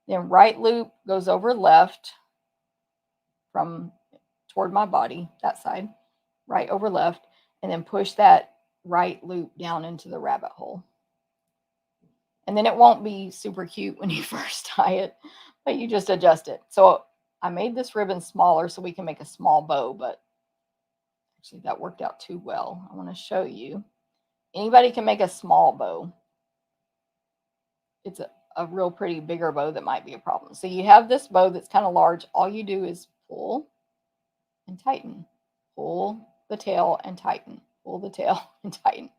Then right loop goes over left from toward my body, that side, right over left, and then push that right loop down into the rabbit hole. And then it won't be super cute when you first tie it, but you just adjust it. So I made this ribbon smaller so we can make a small bow, but actually that worked out too well. I want to show you. Anybody can make a small bow. It's a real pretty bigger bow that might be a problem. So you have this bow that's kind of large. All you do is pull and tighten. Pull the tail and tighten. Pull the tail and tighten.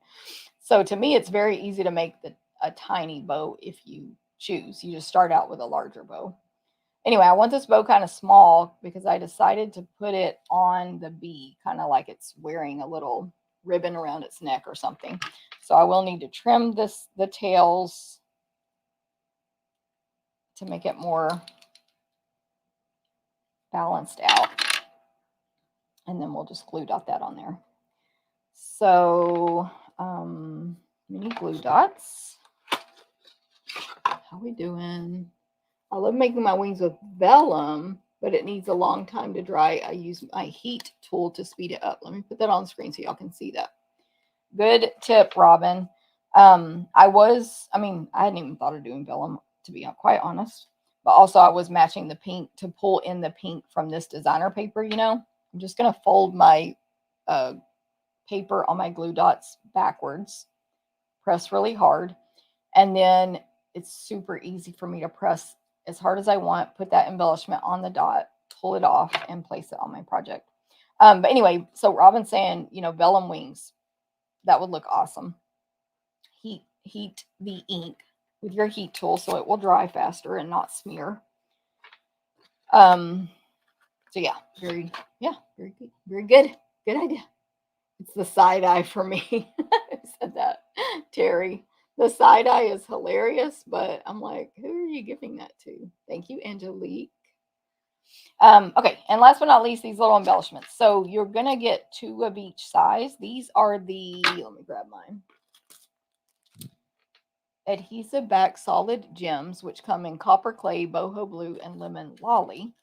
So to me, it's very easy to make a tiny bow if you choose. You just start out with a larger bow. Anyway, I want this bow kind of small because I decided to put it on the bee, kind of like it's wearing a little ribbon around its neck or something. So I will need to trim the tails to make it more balanced out. And then we'll just glue dot that on there. So mini glue dots. How we doing? I love making my wings with vellum, but it needs a long time to dry. I use my heat tool to speed it up. Let me put that on the screen so y'all can see that. Good tip, Robin. I hadn't even thought of doing vellum, to be quite honest. But also I was matching the pink to pull in the pink from this designer paper, you know. I'm just going to fold my paper on my glue dots backwards, press really hard, and then it's super easy for me to press as hard as I want, put that embellishment on the dot, pull it off, and place it on my project. But anyway, so Robin's saying, you know, vellum wings, that would look awesome. Heat the ink with your heat tool so it will dry faster and not smear. So yeah, very good. Very good. Good idea. It's the side eye for me. I said that, Terry. The side eye is hilarious, but I'm like, who are you giving that to? Thank you, Angelique. Okay, and last but not least, these little embellishments. So you're going to get 2 of each size. These are the, let me grab mine, adhesive back solid gems, which come in copper clay, boho blue, and lemon lolly.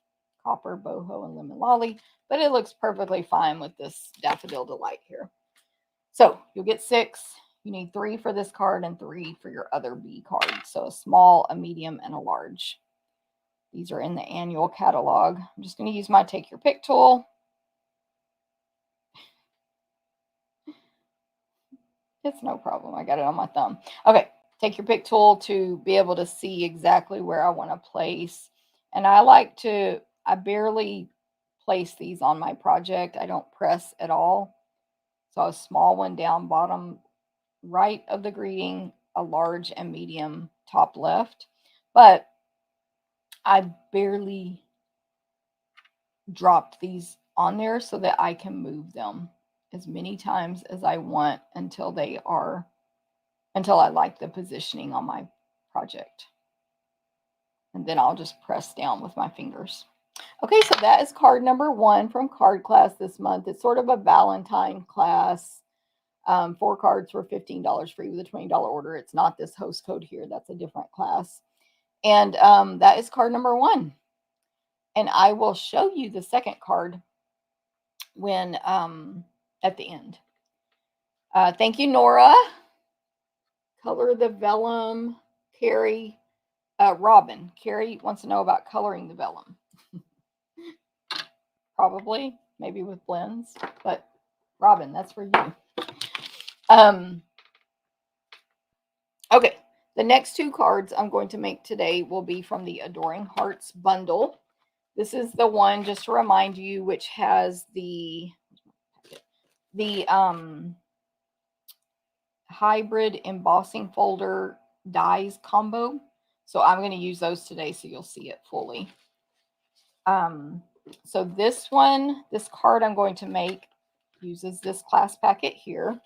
Copper, boho, and lemon lolly. But it looks perfectly fine with this daffodil delight here. So you'll get 6. You need 3 for this card and 3 for your other B card. So a small, a medium, and a large. These are in the annual catalog. I'm just going to use my take your pick tool. It's no problem. I got it on my thumb. Okay, take your pick tool to be able to see exactly where I want to place. And I barely place these on my project. I don't press at all. So a small one down bottom right of the greeting, a large and medium top left. But I barely dropped these on there so that I can move them as many times as I want until I like the positioning on my project. And then I'll just press down with my fingers. Okay, so that is card number 1 from card class this month. It's sort of a Valentine class. 4 cards for $15 free with a $20 order. It's not this host code here. That's a different class. And that is card number 1. And I will show you the second card when at the end. Thank you, Nora. Color the vellum. Carrie. Robin. Carrie wants to know about coloring the vellum. Probably. Maybe with blends. But Robin, that's for you. Okay. The next 2 cards I'm going to make today will be from the Adoring Hearts bundle. This is the one, just to remind you, which has the hybrid embossing folder dies combo. So I'm going to use those today so you'll see it fully. So this card I'm going to make uses this class packet here.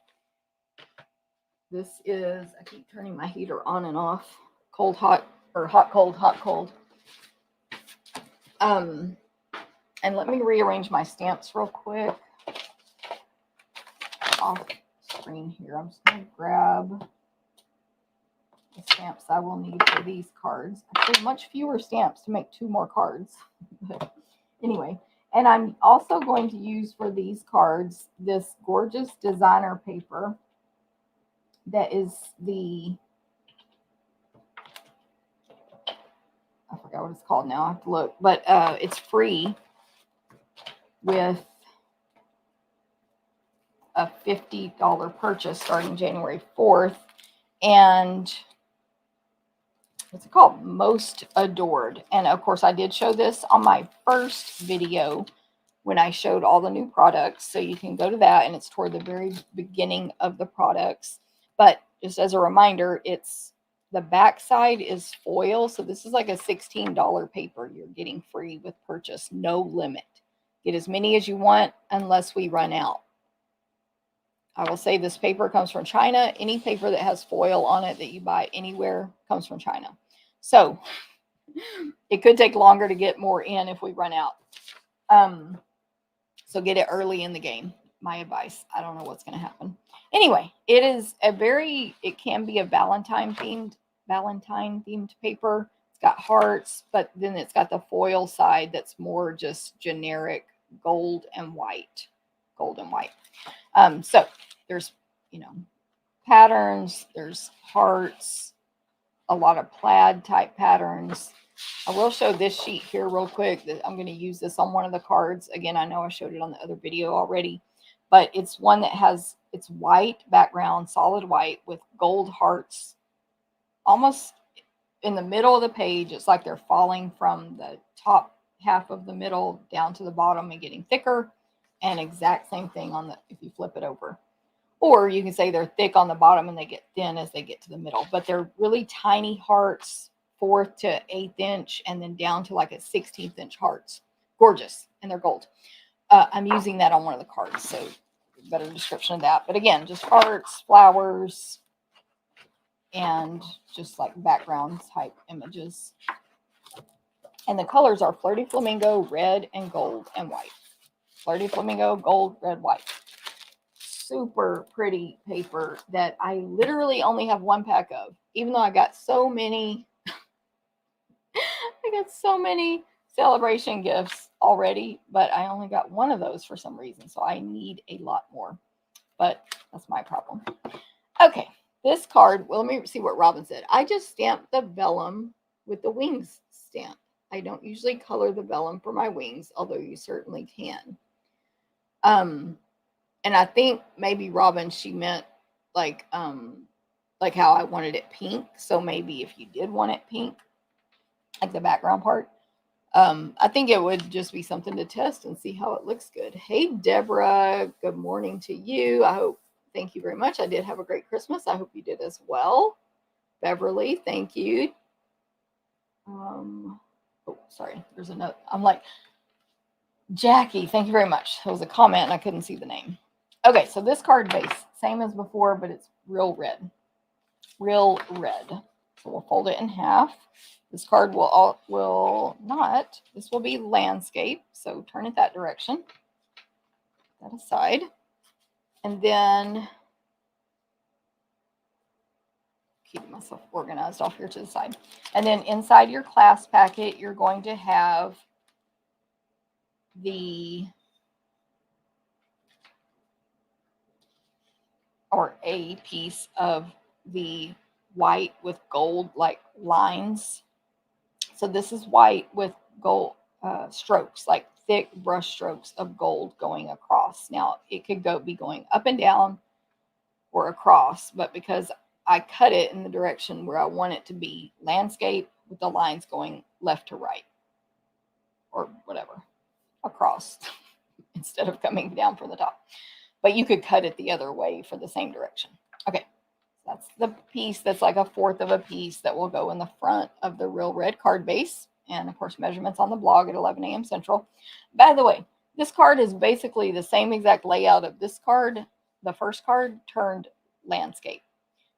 This is, I keep turning my heater on and off, cold, hot, or hot, cold, hot, cold. And let me rearrange my stamps real quick. Off screen here. I'm just going to grab the stamps I will need for these cards. I have much fewer stamps to make 2 more cards. But anyway, and I'm also going to use for these cards this gorgeous designer paper that is I forgot what it's called now. I have to look, but it's free with a $50 purchase starting January 4th. And what's it called? Most Adored. And of course, I did show this on my first video when I showed all the new products. So you can go to that, and it's toward the very beginning of the products. But just as a reminder, the back side is foil. So this is like a $16 paper you're getting free with purchase, no limit. Get as many as you want unless we run out. I will say this paper comes from China. Any paper that has foil on it that you buy anywhere comes from China. So It could take longer to get more in if we run out. So get it early in the game. My advice. I don't know what's going to happen. Anyway, it can be a Valentine themed paper. It's got hearts, but then it's got the foil side that's more just generic gold and white. So there's, patterns, there's hearts, a lot of plaid type patterns. I will show this sheet here real quick. I'm going to use this on one of the cards. Again, I know I showed it on the other video already, but it's one that has, it's white background, solid white with gold hearts almost in the middle of the page. It's like they're falling from the top half of the middle down to the bottom and getting thicker, and exact same thing on the, if you flip it over. Or you can say they're thick on the bottom and they get thin as they get to the middle, but they're really tiny hearts, 4th to 8th inch, and then down to like a 16th inch hearts. Gorgeous. And they're gold. I'm using that on one of the cards, so better description of that. But again, just hearts, flowers, and just like background type images. And the colors are Flirty Flamingo, red and gold and white. Flirty Flamingo, gold, red, white. Super pretty paper that I literally only have one pack of, even though I got so many celebration gifts already, but I only got one of those for some reason, so I need a lot more, but that's my problem. Okay, this card, well, let me see what Robin said. I just stamped the vellum with the wings stamp. I don't usually color the vellum for my wings, although you certainly can. And I think maybe Robin, she meant like how I wanted it pink. So maybe if you did want it pink, like the background part, I think it would just be something to test and see how it looks good. Hey, Deborah, good morning to you. Thank you very much. I did have a great Christmas. I hope you did as well. Beverly, thank you. Oh, sorry. There's another. I'm like, Jackie, thank you very much. There was a comment and I couldn't see the name. Okay, so this card base, same as before, but it's real red. Real red. So we'll fold it in half. This card will not. This will be landscape, so turn it that direction. Put that aside. And then keep myself organized off here to the side. And then inside your class packet, you're going to have a piece of the white with gold like lines. So this is white with gold strokes, like thick brush strokes of gold going across. Now it could be going up and down or across, but because I cut it in the direction where I want it to be landscape with the lines going left to right or whatever, across instead of coming down from the top. But you could cut it the other way for the same direction. Okay, that's the piece that's like 1/4 of a piece that will go in the front of the real red card base. And of course, measurements on the blog at 11 a.m. Central. By the way, this card is basically the same exact layout of this card, the first card turned landscape.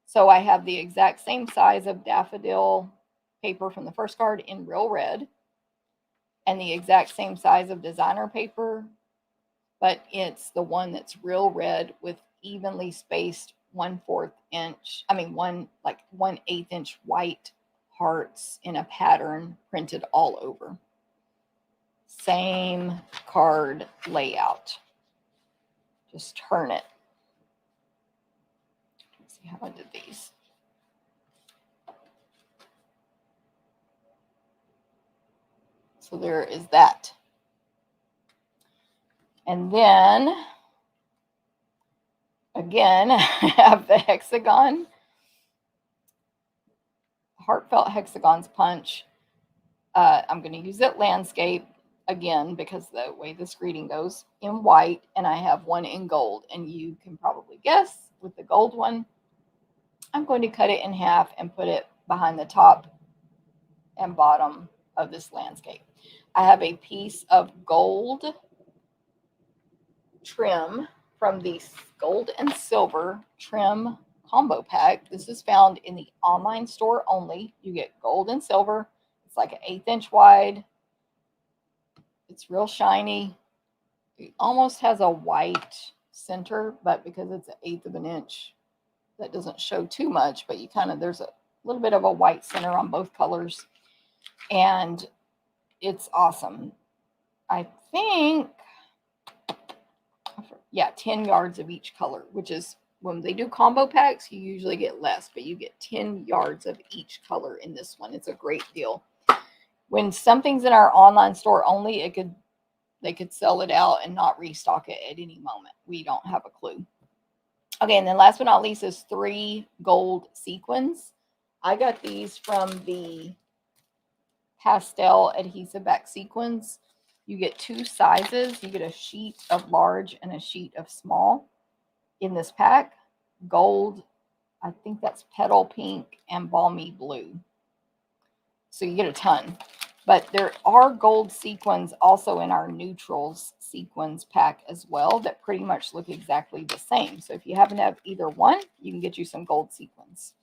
So I have the exact same size of daffodil paper from the first card in real red, and the exact same size of designer paper, but it's the one that's real red with evenly spaced 1/8 inch white hearts in a pattern printed all over. Same card layout. Just turn it. Let's see how I did these. So there is that. And then, again, I have the hexagon, Heartfelt Hexagons Punch. I'm going to use it landscape, again, because the way this greeting goes, in white, and I have one in gold. And you can probably guess, with the gold one, I'm going to cut it in half and put it behind the top and bottom of this landscape. I have a piece of gold trim from the gold and silver trim combo pack. This is found in the online store only. You get gold and silver. It's like an 1/8 inch wide. It's real shiny. It almost has a white center, but because it's 1/8 of an inch, that doesn't show too much, but you kind of, there's a little bit of a white center on both colors, and it's awesome. I think, yeah, 10 yards of each color, which is, when they do combo packs, you usually get less, but you get 10 yards of each color in this one. It's a great deal. When something's in our online store only, they could sell it out and not restock it at any moment. We don't have a clue. Okay, and then last but not least is 3 gold sequins. I got these from the pastel adhesive back sequins. You get 2 sizes. You get a sheet of large and a sheet of small in this pack. Gold, I think that's petal pink and balmy blue. So you get a ton. But there are gold sequins also in our neutrals sequins pack as well that pretty much look exactly the same. So if you happen to have either one, you can get you some gold sequins.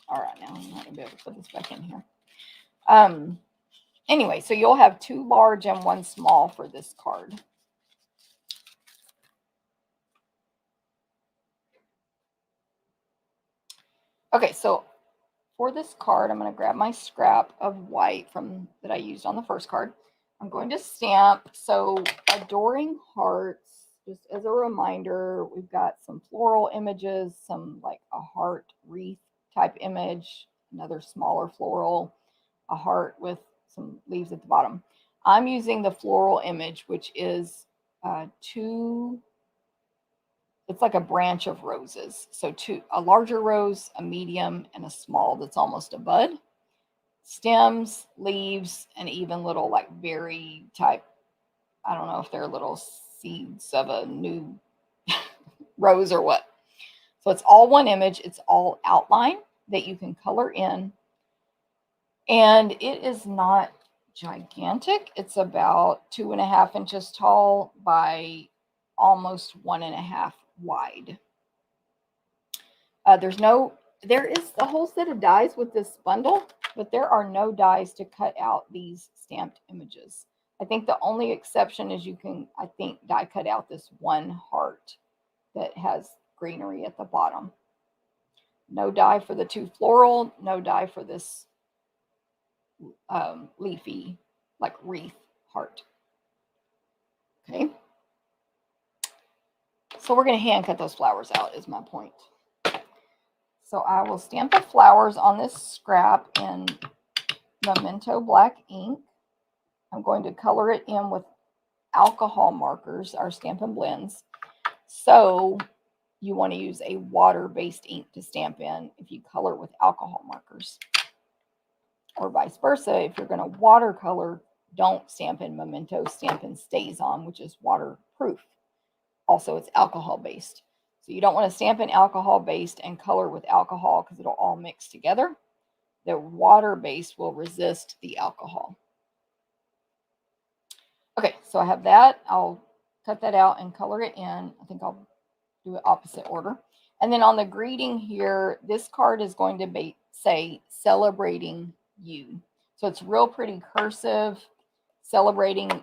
All right, now I'm not going to be able to put this back in here. Anyway, so you'll have 2 large and 1 small for this card. Okay, so for this card, I'm going to grab my scrap of white that I used on the first card. I'm going to stamp. So Adoring Hearts, just as a reminder, we've got some floral images, some like a heart wreath type image, another smaller floral, a heart with some leaves at the bottom. I'm using the floral image, which is it's like a branch of roses. So a larger rose, a medium, and a small that's almost a bud. Stems, leaves, and even little like berry type, I don't know if they're little seeds of a new rose or what. So it's all one image. It's all outline that you can color in. And it is not gigantic. It's about 2.5 inches tall by almost 1.5 wide. There is a whole set of dies with this bundle, but there are no dies to cut out these stamped images. I think the only exception is you can, I think, die cut out this one heart that has greenery at the bottom. No die for the 2 floral, no die for this leafy, like wreath heart. Okay. So we're going to hand cut those flowers out is my point. So I will stamp the flowers on this scrap in Memento black ink. I'm going to color it in with alcohol markers, our Stampin' Blends. So you want to use a water-based ink to stamp in if you color with alcohol markers. Or vice versa, if you're going to watercolor, don't stamp in Memento, stamp in StazOn, which is waterproof. Also, it's alcohol-based. So you don't want to stamp in alcohol-based and color with alcohol because it'll all mix together. The water-based will resist the alcohol. Okay, so I have that. I'll cut that out and color it in. I think I'll do it opposite order. And then on the greeting here, this card is going to say, celebrating you. So it's real pretty cursive. Celebrating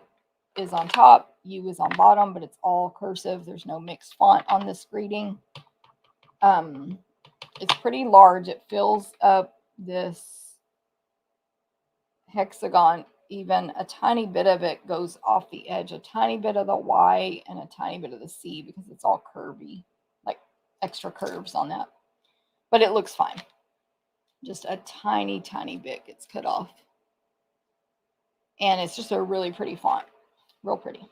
is on top, you is on bottom, but it's all cursive. There's no mixed font on this greeting. It's pretty large. It fills up this hexagon. Even a tiny bit of it goes off the edge, a tiny bit of the Y and a tiny bit of the C, because it's all curvy, like extra curves on that. But it looks fine. Just a tiny, tiny bit gets cut off. And it's just a really pretty font. Real pretty.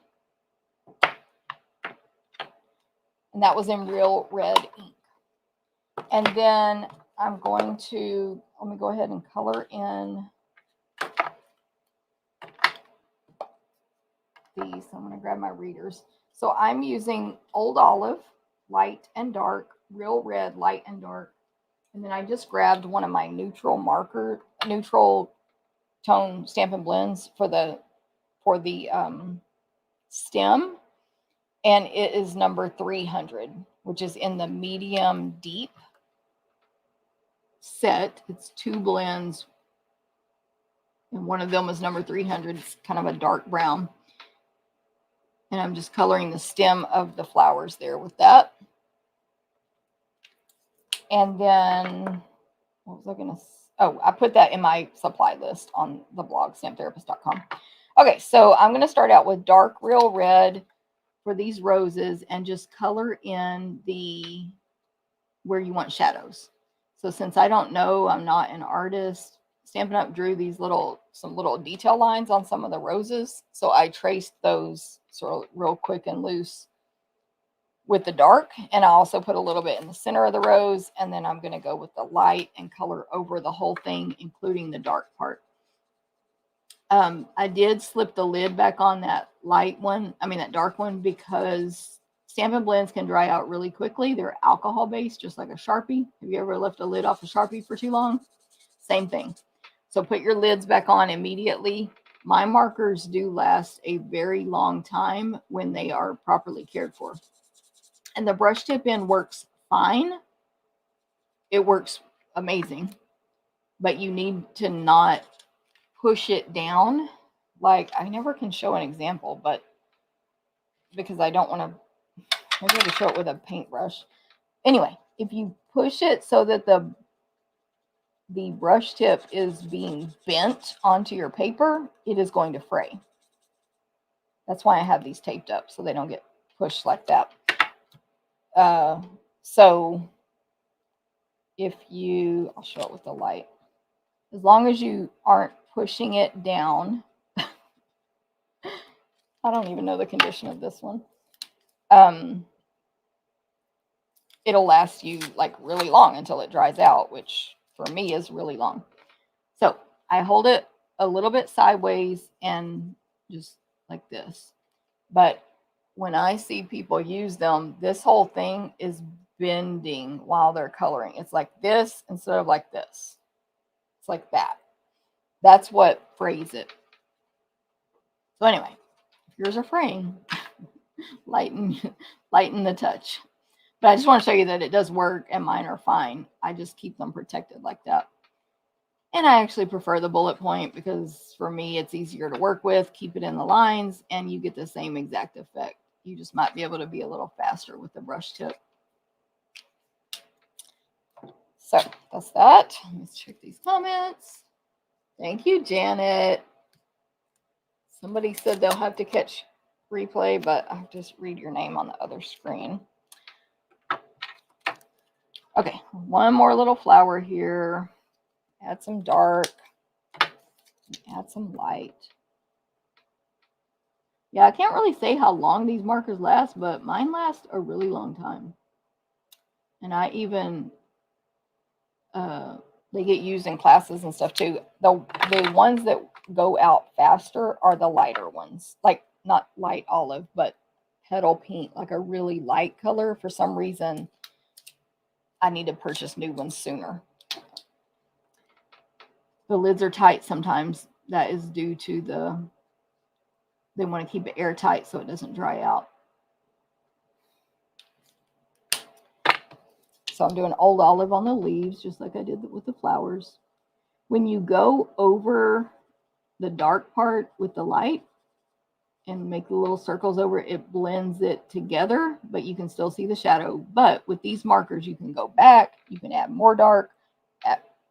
And that was in real red ink. And then I'm going to, let me go ahead and color in these. I'm going to grab my readers. So I'm using Old Olive, light and dark, real red, light and dark. And then I just grabbed one of my neutral tone Stampin' Blends for the stem, and it is number 300, which is in the medium deep set. It's 2 blends And one of them is number 300. It's kind of a dark brown. And I'm just coloring the stem of the flowers there with that. And then, what was I going to say? Oh, I put that in my supply list on the blog, stamptherapist.com. Okay, so I'm going to start out with dark real red for these roses and just color in the where you want shadows. So since I don't know, I'm not an artist, Stampin' Up! Drew these some little detail lines on some of the roses. So I traced those sort of real quick and loose with the dark. And I also put a little bit in the center of the rose. And then I'm going to go with the light and color over the whole thing, including the dark part. I did slip the lid back on that that dark one, because Stampin' Blends can dry out really quickly. They're alcohol based, just like a Sharpie. Have you ever left a lid off a Sharpie for too long? Same thing. So put your lids back on immediately. My markers do last a very long time when they are properly cared for. And the brush tip in works fine. It works amazing. But you need to not push it down. Like, I never can show an example, but because I don't want to, maybe I can show it with a paintbrush. Anyway, if you push it so that the brush tip is being bent onto your paper, it is going to fray. That's why I have these taped up, so they don't get pushed like that. So if you, I'll show it with the light. As long as you aren't pushing it down, I don't even know the condition of this one. It'll last you like really long until it dries out, which for me is really long. So I hold it a little bit sideways and just like this. But when I see people use them, this whole thing is bending while they're coloring. It's like this instead of like this. It's like that. That's what frays it. So anyway, if yours are fraying, lighten the touch. But I just want to show you that it does work, and mine are fine. I just keep them protected like that. And I actually prefer the bullet point because for me, it's easier to work with. Keep it in the lines, and you get the same exact effect. You just might be able to be a little faster with the brush tip. So that's that. Let's check these comments. Thank you, Janet. Somebody said they'll have to catch replay, but I'll just read your name on the other screen. Okay, one more little flower here. Add some dark. Add some light. Yeah, I can't really say how long these markers last, but mine last a really long time. And I even, they get used in classes and stuff too. The ones that go out faster are the lighter ones. Like, not light olive, but petal pink, like a really light color. For some reason, I need to purchase new ones sooner. The lids are tight sometimes. That is due to they want to keep it airtight so it doesn't dry out. So I'm doing old olive on the leaves, just like I did with the flowers. When you go over the dark part with the light and make the little circles over it, it blends it together, but you can still see the shadow. But with these markers, you can go back, you can add more dark,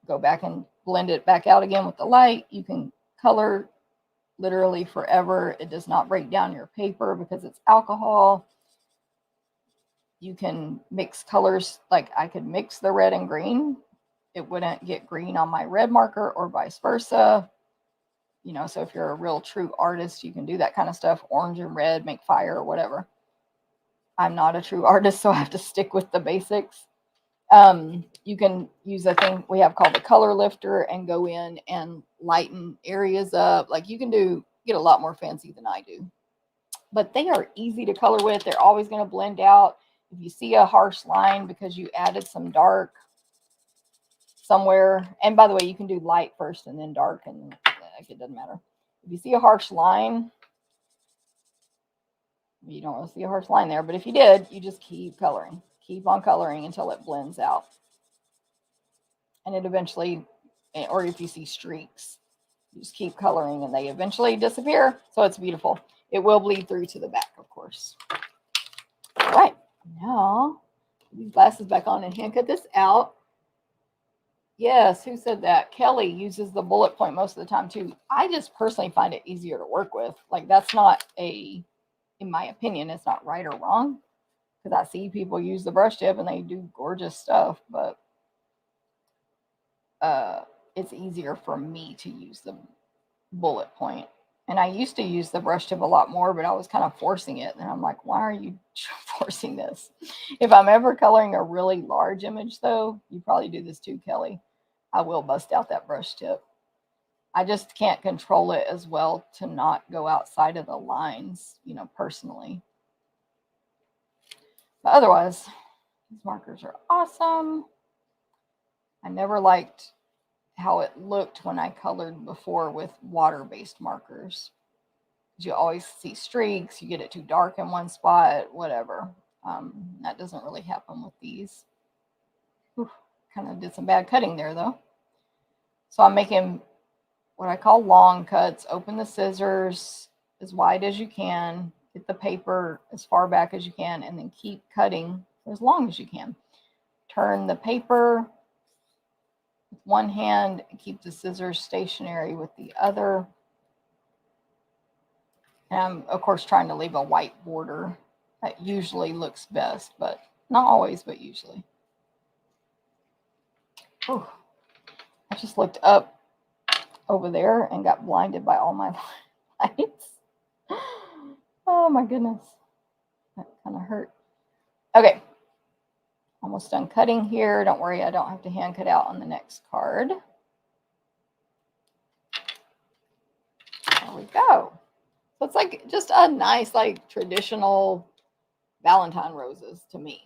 go back and blend it back out again with the light. You can color literally forever. It does not break down your paper because it's alcohol. You can mix colors. Like, I could mix the red and green. It wouldn't get green on my red marker or vice versa. You know, so if you're a real true artist, you can do that kind of stuff. Orange and red, make fire or whatever. I'm not a true artist, so I have to stick with the basics. You can use a thing we have called the color lifter and go in and lighten areas up. Like, you can get a lot more fancy than I do. But they are easy to color with. They're always going to blend out. If you see a harsh line because you added some dark somewhere, and by the way, you can do light first and then dark, and it doesn't matter. If you see a harsh line, you don't want to see a harsh line there, but if you did, you just keep coloring. Keep on coloring until it blends out. And it eventually, or if you see streaks, You just keep coloring and they eventually disappear. So it's beautiful. It will bleed through to the back, of course. All right, now put these glasses back on and hand cut this out. Yes, who said that? Kelly uses the bullet point most of the time too. I just personally find it easier to work with. Like, that's not in my opinion, it's not right or wrong. Because I see people use the brush tip and they do gorgeous stuff, but it's easier for me to use the bullet point. And I used to use the brush tip a lot more, but I was kind of forcing it. And I'm like, why are you forcing this? If I'm ever coloring a really large image, though, you probably do this too, Kelly, I will bust out that brush tip. I just can't control it as well to not go outside of the lines, you know, personally. But otherwise, these markers are awesome. I never liked how it looked when I colored before with water-based markers. You always see streaks, you get it too dark in one spot, whatever. That doesn't really happen with these. Kind of did some bad cutting there, though. So I'm making what I call long cuts. Open the scissors as wide as you can. Get the paper as far back as you can, and then keep cutting for as long as you can. Turn the paper with one hand and keep the scissors stationary with the other. And I'm, of course, trying to leave a white border. That usually looks best, but not always, but usually. Whew. I just looked up over there and got blinded by all my lights. Oh my goodness. That kind of hurt. Okay. Almost done cutting here. Don't worry, I don't have to hand cut out on the next card. There we go. So it's like just a nice, like, traditional Valentine roses to me.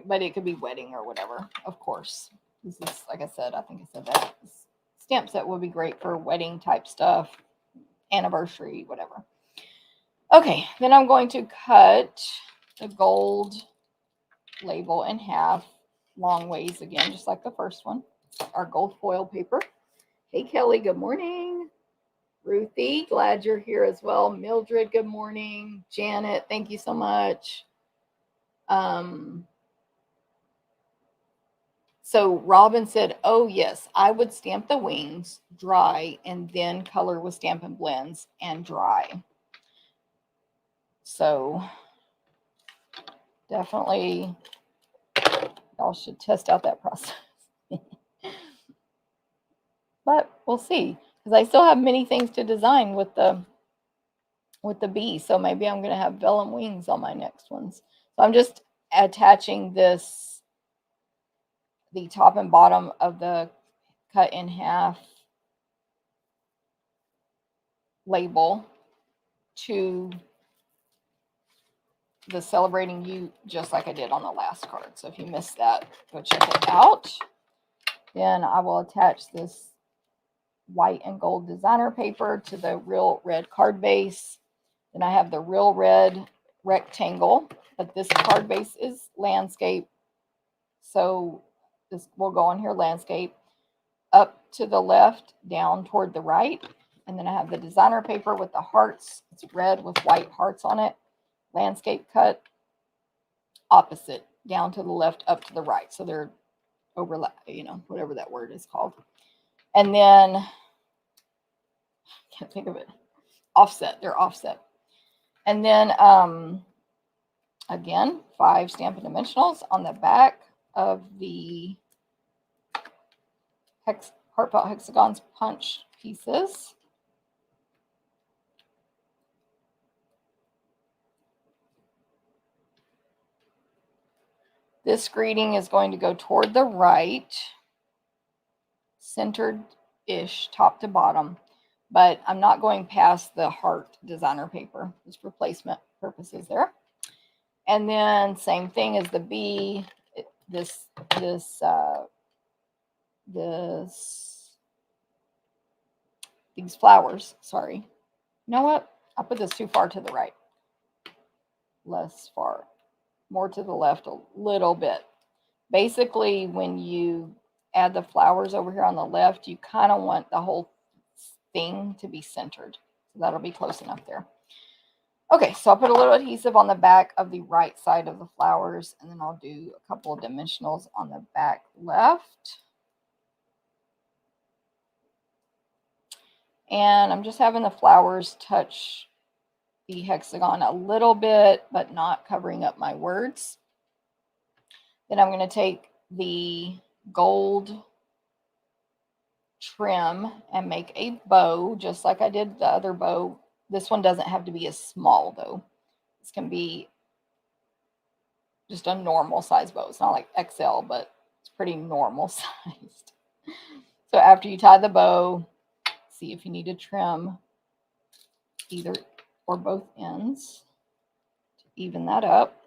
But it could be wedding or whatever, of course. This is, like I said, I think I said that. This stamp set would be great for wedding type stuff, anniversary, whatever. Okay, then I'm going to cut the gold label in half, long ways again, just like the first one. Our gold foil paper. Hey, Kelly, good morning. Ruthie, glad you're here as well. Mildred, good morning. Janet, thank you so much. So Robin said, oh, yes, I would stamp the wings dry and then color with Stampin' Blends and dry. So definitely y'all should test out that process. But we'll see, because I still have many things to design with the bee. So maybe I'm going to have vellum wings on my next ones. So I'm just attaching this, the top and bottom of the cut in half label to the Celebrating You, just like I did on the last card. So if you missed that, go check it out. Then I will attach this white and gold designer paper to the real red card base. Then I have the real red rectangle, but this card base is landscape. So this will go on here, landscape, up to the left, down toward the right. And then I have the designer paper with the hearts. It's red with white hearts on it. Landscape cut, opposite, down to the left, up to the right. So they're overlap, you know, whatever that word is called. And then, I can't think of it, offset, they're offset. And then, again, 5 Stampin' Dimensionals on the back of the Heartfelt Hexagons punch pieces. This greeting is going to go toward the right, centered-ish, top to bottom, but I'm not going past the heart designer paper, just for placement purposes there. And then same thing as the bee, these flowers, sorry. You know what? I put this too far to the right. Less far. More to the left a little bit. Basically, when you add the flowers over here on the left, you kind of want the whole thing to be centered. So that'll be close enough there. Okay, so I'll put a little adhesive on the back of the right side of the flowers, and then I'll do a couple of dimensionals on the back left. And I'm just having the flowers touch the hexagon a little bit, but not covering up my words. Then I'm going to take the gold trim and make a bow, just like I did the other bow. This one doesn't have to be as small, though. This can be just a normal size bow. It's not like XL, but it's pretty normal sized. So after you tie the bow, see if you need to trim either or both ends to even that up.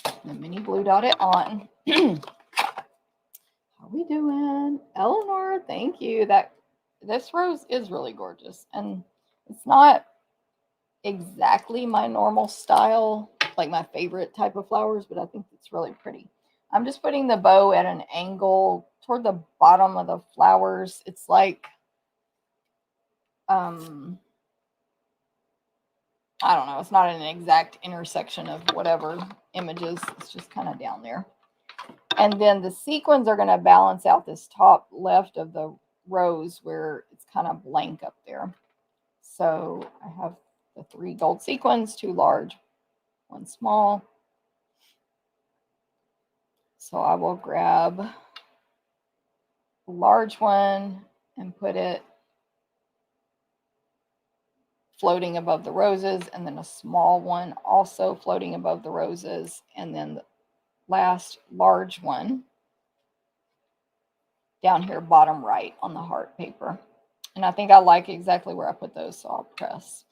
And then mini blue dot it on. How we doing? Eleanor, thank you. This rose is really gorgeous. And it's not exactly my normal style, like my favorite type of flowers, but I think it's really pretty. I'm just putting the bow at an angle toward the bottom of the flowers. It's like, I don't know. It's not an exact intersection of whatever images. It's just kind of down there. And then the sequins are going to balance out this top left of the rose where it's kind of blank up there. So I have the 3 gold sequins, 2 large, 1 small. So I will grab a large one and put it floating above the roses, and then a small one also floating above the roses, and then the last large one down here bottom right on the heart paper. And I think I like exactly where I put those, so I'll press.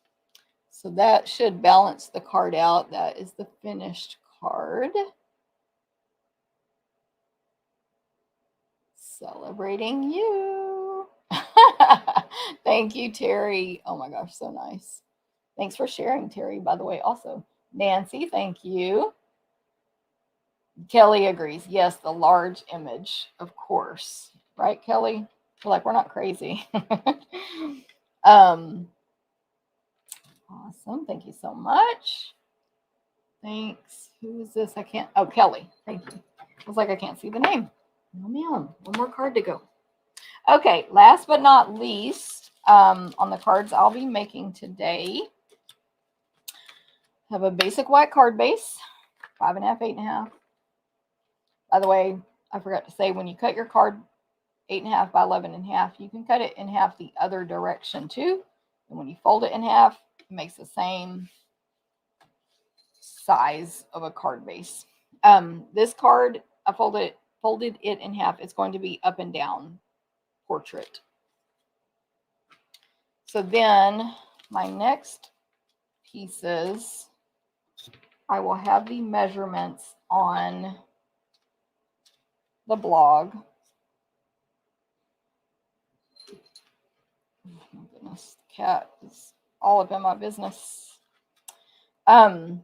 So that should balance the card out. That is the finished card. Celebrating you. Thank you, Terry. Oh my gosh, so nice. Thanks for sharing, Terry, by the way, also. Nancy, thank you. Kelly agrees. Yes, the large image, of course. Right, Kelly? We're not crazy. Awesome. Thank you so much. Thanks. Who is this? I can't. Oh, Kelly. Thank you. I was like, I can't see the name. No, ma'am. One more card to go. Okay. Last but not least, on the cards I'll be making today, I have a basic white card base, 5.5, 8.5. By the way, I forgot to say, when you cut your card 8.5 by 11.5, you can cut it in half the other direction too. And when you fold it in half, it makes the same size of a card base. This card, I folded it in half. It's going to be up and down portrait. So then my next pieces, I will have the measurements on the blog. Oh my goodness, the cat is all up in my business. I'll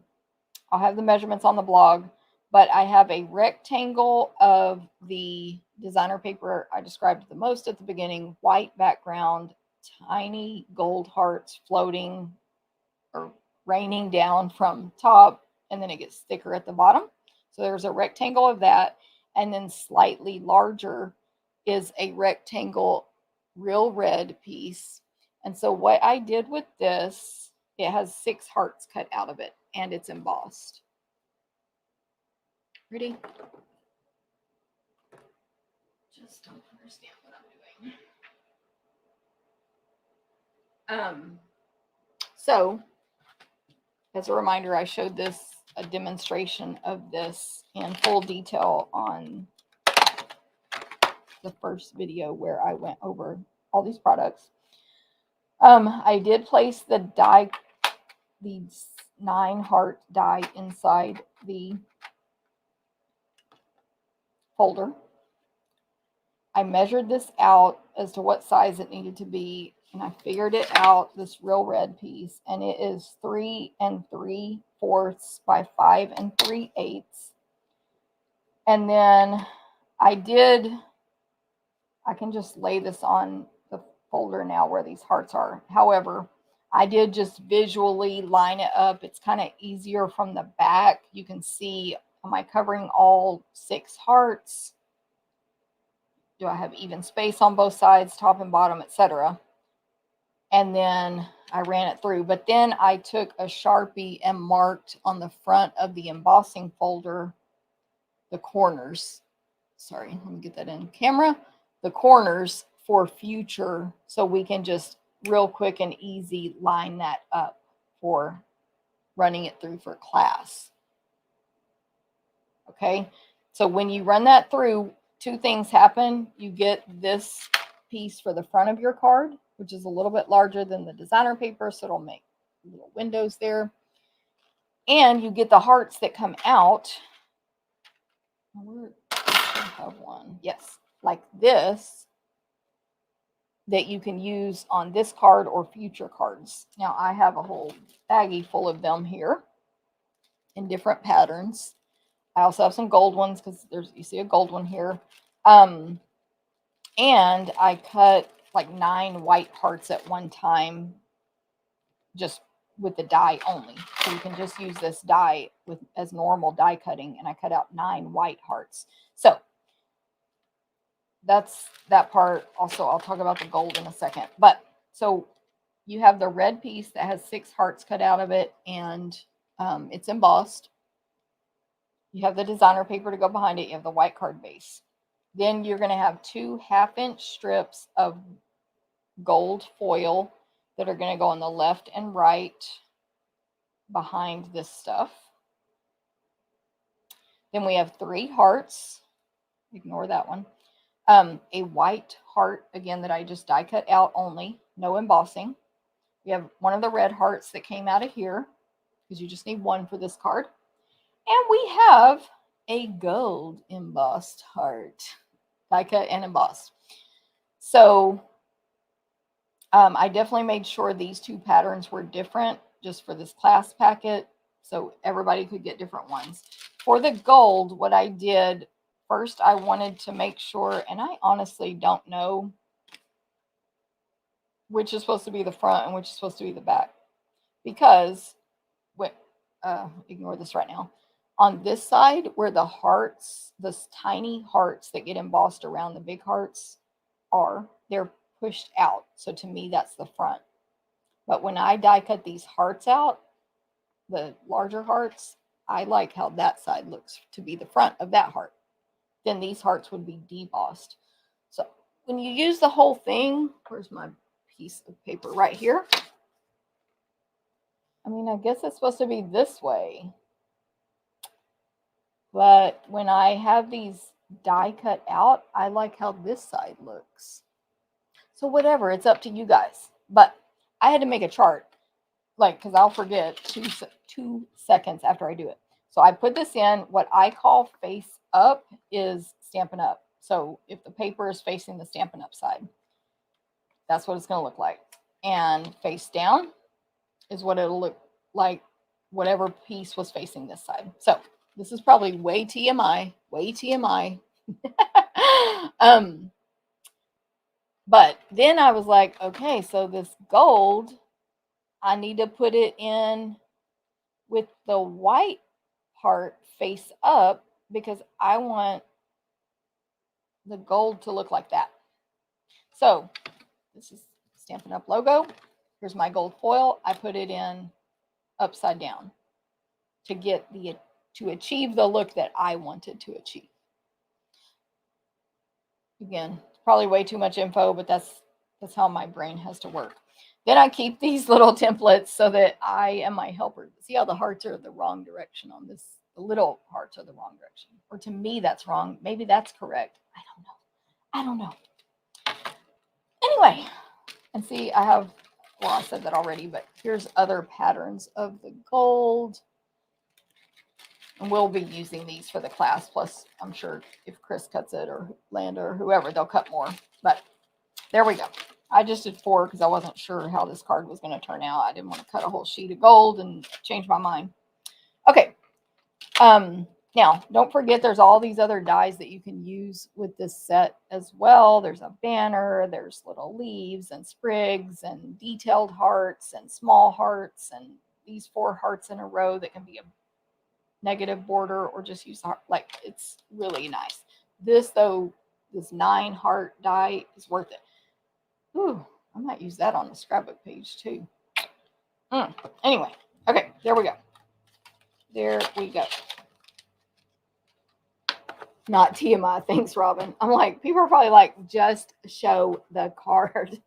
have the measurements on the blog, but I have a rectangle of the designer paper I described the most at the beginning, white background, tiny gold hearts floating or raining down from top, and then it gets thicker at the bottom. So there's a rectangle of that, and then slightly larger is a rectangle real red piece. And so what I did with this, it has 6 hearts cut out of it, and it's embossed. Ready? Just don't understand what I'm doing. So as a reminder, I showed a demonstration of this in full detail on the first video where I went over all these products. I did place the 9 heart die inside the folder. I measured this out as to what size it needed to be, and I figured it out, this real red piece, and it is 3 3/4 by 5 3/8. And then I can just lay this on folder now where these hearts are. However, I did just visually line it up. It's kind of easier from the back. You can see, am I covering all 6 hearts? Do I have even space on both sides, top and bottom, etc.? And then I ran it through. But then I took a Sharpie and marked on the front of the embossing folder the corners. Sorry, let me get that in camera. The corners for future, so we can just real quick and easy line that up for running it through for class. Okay, so when you run that through, 2 things happen. You get this piece for the front of your card, which is a little bit larger than the designer paper, so it'll make little windows there. And you get the hearts that come out. I have one. Yes, like this, that you can use on this card or future cards. Now I have a whole baggie full of them here in different patterns. I also have some gold ones because you see a gold one here. And I cut like 9 white hearts at one time, just with the die only. So you can just use this die as normal die cutting, and I cut out 9 white hearts. So that's that part. Also, I'll talk about the gold in a second. But so you have the red piece that has 6 hearts cut out of it, and it's embossed. You have the designer paper to go behind it. You have the white card base. Then you're going to have 2 half-inch strips of gold foil that are going to go on the left and right behind this stuff. Then we have 3 hearts. Ignore that one. A white heart, again, that I just die cut out only, no embossing. We have one of the red hearts that came out of here, because you just need 1 for this card. And we have a gold embossed heart, die cut and embossed. So I definitely made sure these 2 patterns were different just for this class packet, so everybody could get different ones. For the gold, what I did, first I wanted to make sure, and I honestly don't know which is supposed to be the front and which is supposed to be the back, because ignore this right now. On this side, where the hearts, those tiny hearts that get embossed around the big hearts they're pushed out. So to me, that's the front. But when I die cut these hearts out, the larger hearts, I like how that side looks to be the front of that heart. Then these hearts would be debossed. So when you use the whole thing, where's my piece of paper? Right here. I mean, I guess it's supposed to be this way. But when I have these die cut out, I like how this side looks. So whatever, it's up to you guys. But I had to make a chart, because I'll forget 2 seconds after I do it. So I put this in. What I call face up is Stampin' Up. So if the paper is facing the Stampin' Up side, that's what it's going to look like. And face down is what it'll look like, whatever piece was facing this side. So this is probably way TMI, but then I was like, okay, so this gold, I need to put it in with the white part face up, because I want the gold to look like that. So this is Stampin' Up logo. Here's my gold foil. I put it in upside down to achieve the look that I wanted to achieve. Again, it's probably way too much info, but that's how my brain has to work. Then I keep these little templates so that I am my helper. See how the hearts are the wrong direction on this? The little hearts are the wrong direction. Or to me, that's wrong. Maybe that's correct. I don't know. Anyway, and see, I said that already, but here's other patterns of the gold. And we'll be using these for the class. Plus, I'm sure if Chris cuts it, or Landa, or whoever, they'll cut more. But there we go. I just did 4 because I wasn't sure how this card was going to turn out. I didn't want to cut a whole sheet of gold and change my mind. Okay. Now, don't forget there's all these other dies that you can use with this set as well. There's a banner, there's little leaves and sprigs and detailed hearts and small hearts and these 4 hearts in a row that can be a negative border or just use the heart. Like, it's really nice. This, though, this 9 heart die is worth it. Ooh, I might use that on the scrapbook page too. Anyway, okay, there we go. There we go. Not TMI. Thanks, Robin. I'm like, people are probably like, just show the card.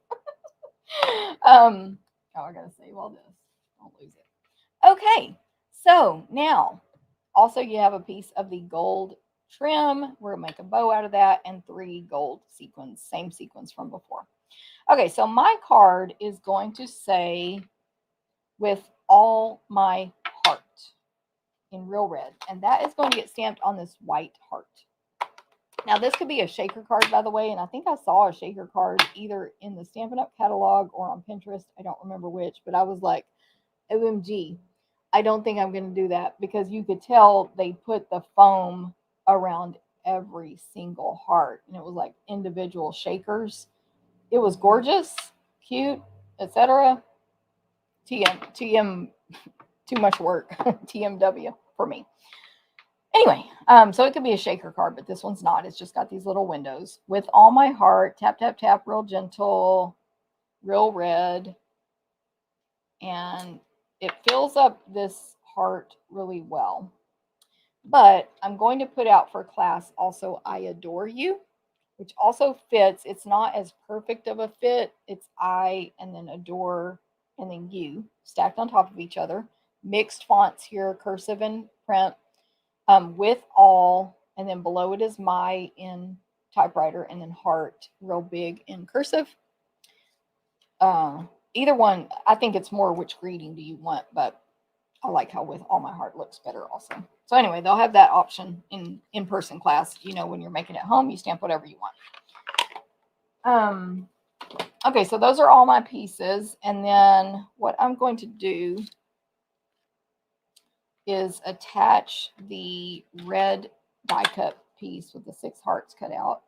Oh, I gotta save all this. Don't lose it. Okay, so now also you have a piece of the gold trim. We're gonna make a bow out of that and 3 gold sequins, same sequence from before. Okay, so my card is going to say with all my heart in real red, and that is going to get stamped on this white heart. Now, this could be a shaker card, by the way, and I think I saw a shaker card either in the Stampin' Up! Catalog or on Pinterest. I don't remember which, but I was like, OMG, I don't think I'm going to do that, because you could tell they put the foam around every single heart, and it was like individual shakers. It was gorgeous, cute, etc. TM, too much work. TMW for me. Anyway, so it could be a shaker card, but this one's not. It's just got these little windows. With all my heart, tap, tap, tap, real gentle, real red. And it fills up this heart really well. But I'm going to put out for class also I Adore You, which also fits. It's not as perfect of a fit. It's I and then adore and then you stacked on top of each other. Mixed fonts here, cursive and print. With all, and then below it is my in typewriter, and then heart real big in cursive. Either one, I think it's more which greeting do you want, but I like how with all my heart looks better also. So anyway, they'll have that option in in-person class. You know, when you're making it home, you stamp whatever you want. Okay, so those are all my pieces, and then what I'm going to do is attach the red die cut piece with the 6 hearts cut out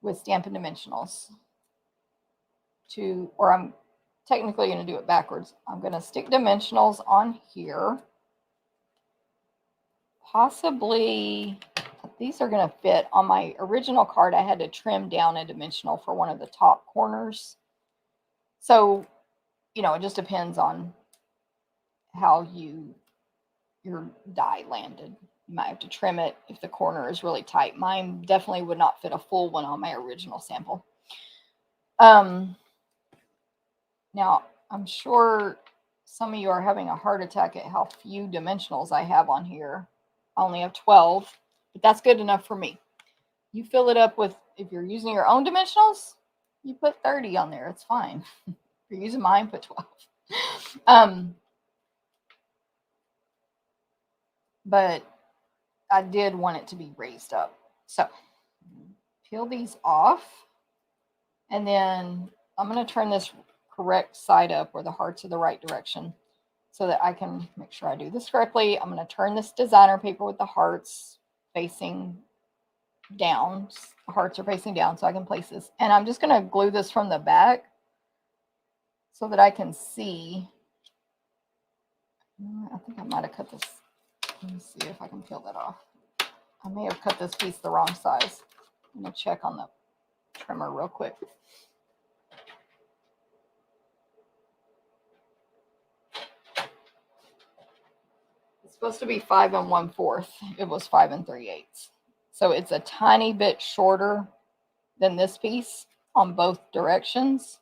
with Stampin' Dimensionals to, or I'm technically going to do it backwards. I'm going to stick dimensionals on here. Possibly, these are going to fit on my original card. I had to trim down a dimensional for one of the top corners. So, you know, it just depends on how your die landed. You might have to trim it if the corner is really tight. Mine definitely would not fit a full one on my original sample. Now, I'm sure some of you are having a heart attack at how few dimensionals I have on here. I only have 12, but that's good enough for me. You fill it up with, if you're using your own dimensionals, you put 30 on there. It's fine. If you're using mine, put 12. But I did want it to be raised up. So peel these off, and then I'm going to turn this correct side up where the hearts are the right direction so that I can make sure I do this correctly. I'm going to turn this designer paper with the hearts facing down. The hearts are facing down so I can place this. And I'm just going to glue this from the back so that I can see. I think I might have cut this. Let me see if I can peel that off. I may have cut this piece the wrong size. I'm going to check on the trimmer real quick. It's supposed to be 5 1/4. It was 5 3/8. So it's a tiny bit shorter than this piece on both directions.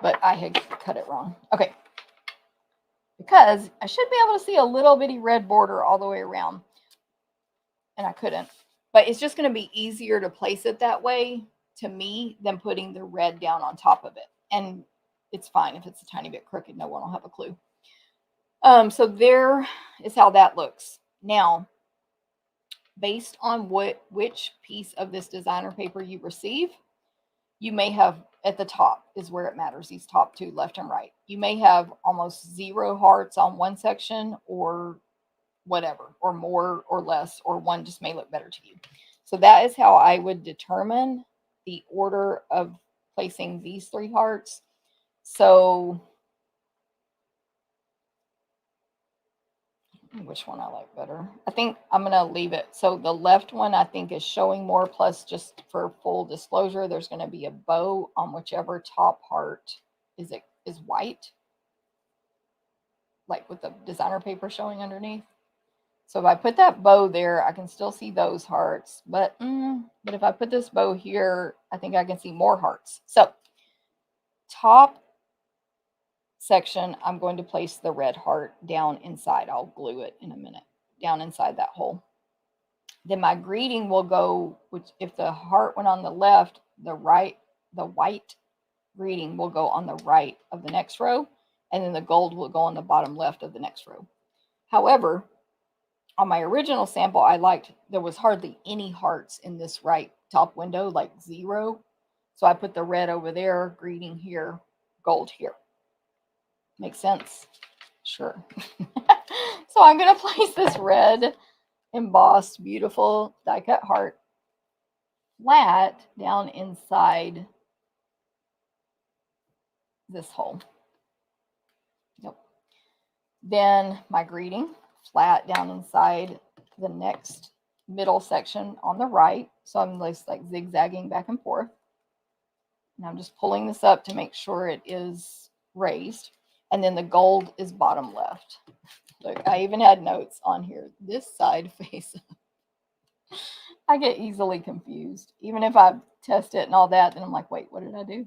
But I had cut it wrong. Okay. Because I should be able to see a little bitty red border all the way around. And I couldn't. But it's just going to be easier to place it that way to me than putting the red down on top of it. And it's fine if it's a tiny bit crooked. No one will have a clue. So there is how that looks. Now, based on which piece of this designer paper you receive, you may have at the top is where it matters, these top two, left and right. You may have almost 0 hearts on one section, or whatever, or more or less, or one just may look better to you. So that is how I would determine the order of placing these 3 hearts. So which one I like better? I think I'm going to leave it. So the left one I think is showing more, plus just for full disclosure, there's going to be a bow on whichever top heart is white, like with the designer paper showing underneath. So if I put that bow there, I can still see those hearts, but if I put this bow here, I think I can see more hearts. So top section, I'm going to place the red heart down inside. I'll glue it in a minute, down inside that hole. Then my greeting will go, which if the heart went on the left, the white greeting will go on the right of the next row, and then the gold will go on the bottom left of the next row. However, on my original sample, I liked there was hardly any hearts in this right top window, like 0. So I put the red over there, greeting here, gold here. Make sense? Sure. So I'm going to place this red embossed, beautiful die cut heart flat down inside this hole. Yep. Then my greeting flat down inside the next middle section on the right. So I'm just like zigzagging back and forth. And I'm just pulling this up to make sure it is raised. And then the gold is bottom left. Look, I even had notes on here. This side face up. I get easily confused. Even if I test it and all that, then I'm like, wait, what did I do?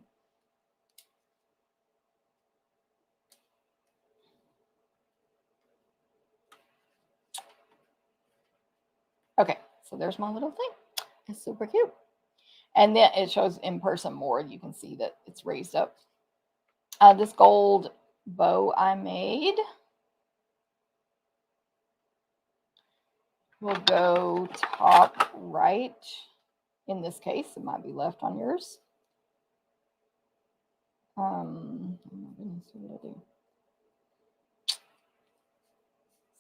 Okay, so there's my little thing. It's super cute. And then it shows in person more. You can see that it's raised up. This gold bow I made will go top right. In this case, it might be left on yours. Oh my goodness, what did I do?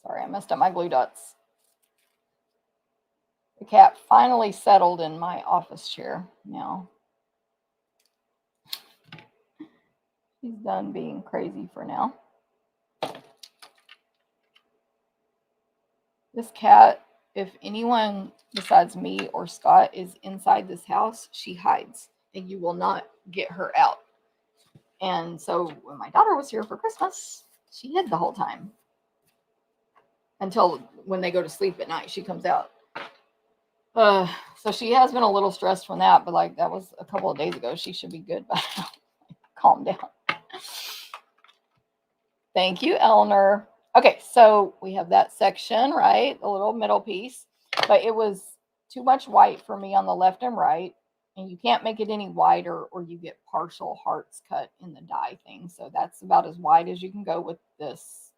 Sorry, I messed up my glue dots. The cat finally settled in my office chair now. He's done being crazy for now. This cat, if anyone besides me or Scott is inside this house, she hides, and you will not get her out. And so when my daughter was here for Christmas, she hid the whole time. Until when they go to sleep at night, she comes out. So she has been a little stressed from that, but like that was a couple of days ago. She should be good by now. Calm down. Thank you, Eleanor. Okay, so we have that section, right? The little middle piece. But it was too much white for me on the left and right. And you can't make it any wider or you get partial hearts cut in the die thing. So that's about as wide as you can go with this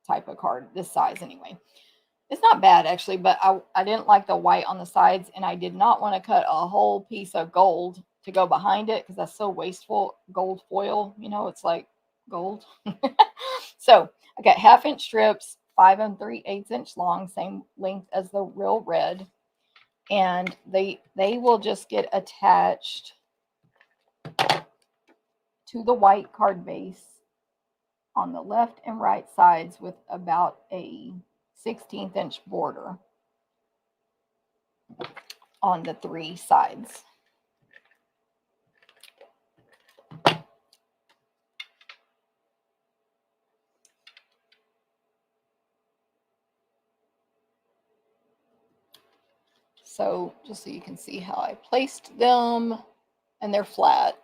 type of card, this size anyway. It's not bad actually, but I didn't like the white on the sides, and I did not want to cut a whole piece of gold to go behind it because that's so wasteful. Gold foil, you know, it's like gold. So I got 1/2-inch strips, 5 3/8 inch long, same length as the real red, and they will just get attached to the white card base on the left and right sides with about a 1/16 inch border on the 3 sides. So just so you can see how I placed them, and they're flat.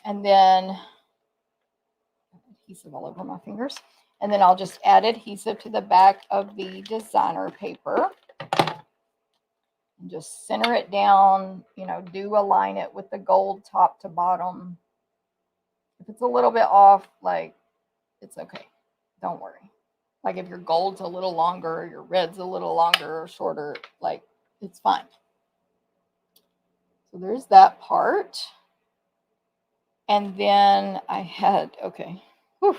And then adhesive all over my fingers. And then I'll just add adhesive to the back of the designer paper. And just center it down, you know, do align it with the gold top to bottom. If it's a little bit off, like, it's okay. Don't worry. Like if your gold's a little longer, your red's a little longer or shorter, like it's fine. So So there's that part. And then I had, okay, whew,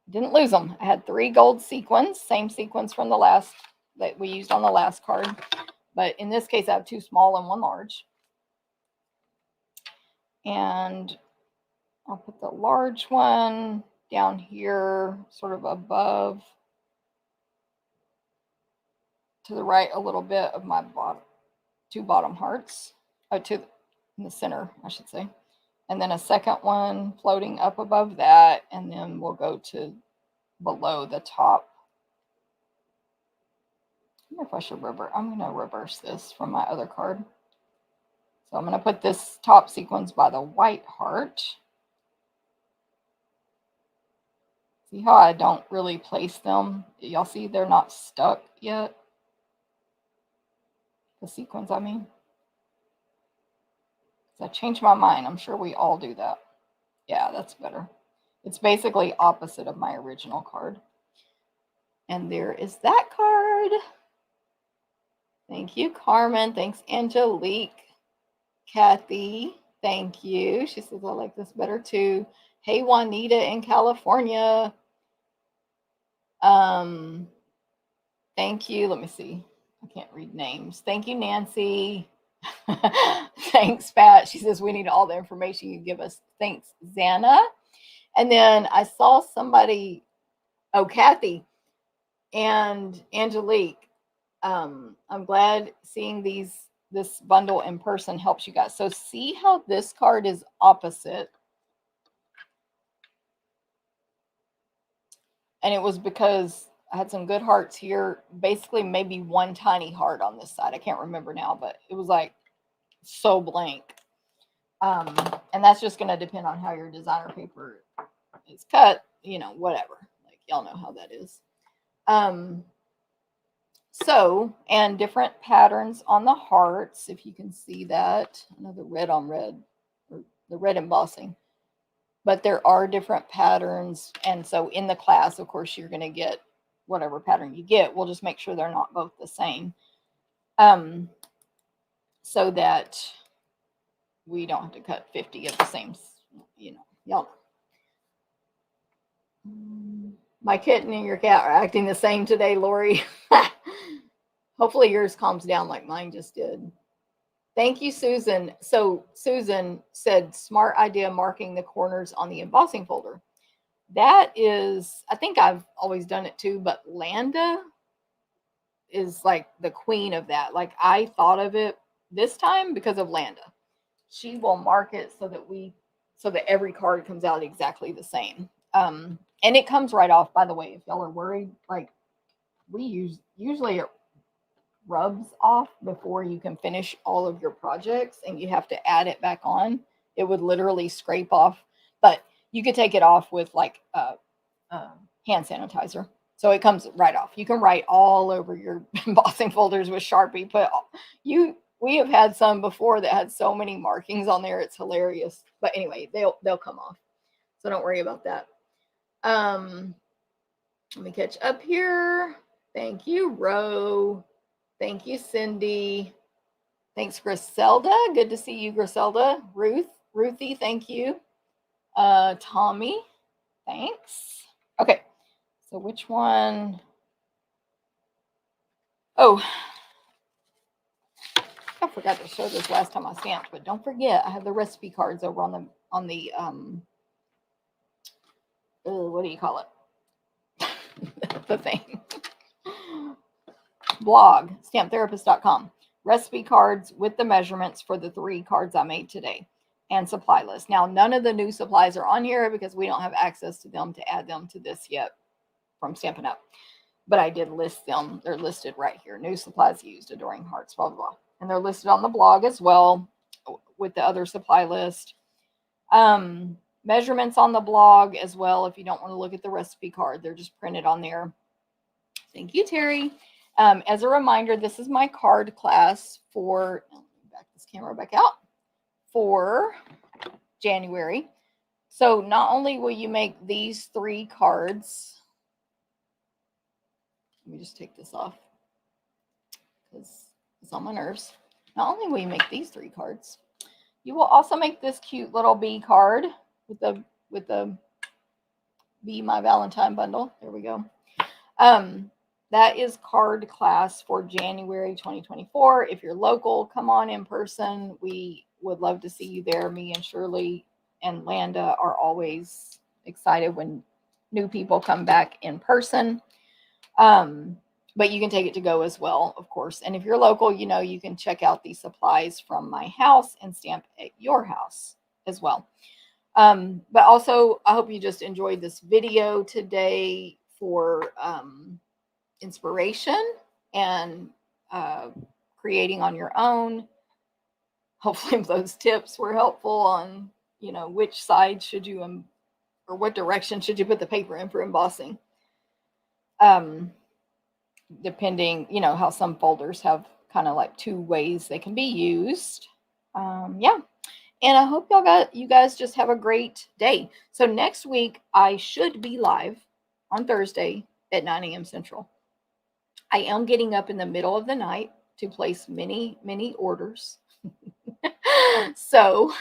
didn't lose them. I had 3 gold sequins, same sequins from the last that we used on the last card. But in this case, I have 2 small and 1 large. And I'll put the large one down here, sort of above, to the right a little bit of my 2 bottom hearts. Oh, in the center, I should say. And then a second one floating up above that, and then we'll go to below the top. I wonder if I should reverse. I'm going to reverse this from my other card. So I'm going to put this top sequence by the white heart. See how I don't really place them? Y'all see they're not stuck yet? The sequence, I mean. So I changed my mind. I'm sure we all do that. Yeah, that's better. It's basically opposite of my original card. And there is that card. Thank you, Carmen. Thanks, Angelique. Kathy, thank you. She says, I like this better too. Hey, Juanita in California. Thank you. Let me see. I can't read names. Thank you, Nancy. Thanks, Pat. She says, we need all the information you give us. Thanks, Xana. And then I saw somebody, Kathy and Angelique. I'm glad seeing this bundle in person helps you guys. So see how this card is opposite. And it was because I had some good hearts here. Basically, maybe 1 tiny heart on this side. I can't remember now, but it was like so blank. And that's just going to depend on how your designer paper is cut, whatever. Like, y'all know how that is. So, and different patterns on the hearts, if you can see that. Another red on red, or the red embossing. But there are different patterns. And so in the class, of course, you're going to get whatever pattern you get. We'll just make sure they're not both the same. So that we don't have to cut 50 of the same, y'all. My kitten and your cat are acting the same today, Lori. Hopefully yours calms down like mine just did. Thank you, Susan. So Susan said, smart idea marking the corners on the embossing folder. That is, I think I've always done it too, but Landa is like the queen of that. Like, I thought of it this time because of Landa. She will mark it so that every card comes out exactly the same. And it comes right off, by the way, if y'all are worried. Like, usually it rubs off before you can finish all of your projects and you have to add it back on. It would literally scrape off, but you could take it off with like hand sanitizer. So it comes right off. You can write all over your embossing folders with Sharpie. We have had some before that had so many markings on there. It's hilarious. But anyway, they'll come off. So don't worry about that. Let me catch up here. Thank you, Ro. Thank you, Cindy. Thanks, Griselda. Good to see you, Griselda. Ruthie, thank you. Tommy, thanks. Okay, so which one? Oh, I forgot to show this last time I stamped, but don't forget, I have the recipe cards over on the what do you call it? The thing. Blog, stamptherapist.com. Recipe cards with the measurements for the 3 cards I made today and supply list. Now, none of the new supplies are on here because we don't have access to them to add them to this yet from Stampin' Up. But I did list them. They're listed right here. New supplies used, adoring hearts, blah, blah, blah. And they're listed on the blog as well with the other supply list. Measurements on the blog as well. If you don't want to look at the recipe card, they're just printed on there. Thank you, Terry. As a reminder, this is my card class for, let me back this camera back out, for January. So not only will you make these 3 cards, let me just take this off because it's on my nerves. Not only will you make these 3 cards, You will also make this cute little bee card with the Be My Valentine bundle. There we go. That is card class for January 2024. If you're local, come on in person. We would love to see you there. Me and Shirley and Landa are always excited when new people come back in person. But you can take it to go as well, of course. And if you're local, you know, you can check out the supplies from my house and stamp at your house as well. But also, I hope you just enjoyed this video today for inspiration and creating on your own. Hopefully those tips were helpful on, you know, which side should you, or what direction should you put the paper in for embossing. Depending, you know, how some folders have kind of like 2 ways they can be used. Yeah. And I hope you guys just have a great day. So next week, I should be live on Thursday at 9 a.m. Central. I am getting up in the middle of the night to place many, many orders. So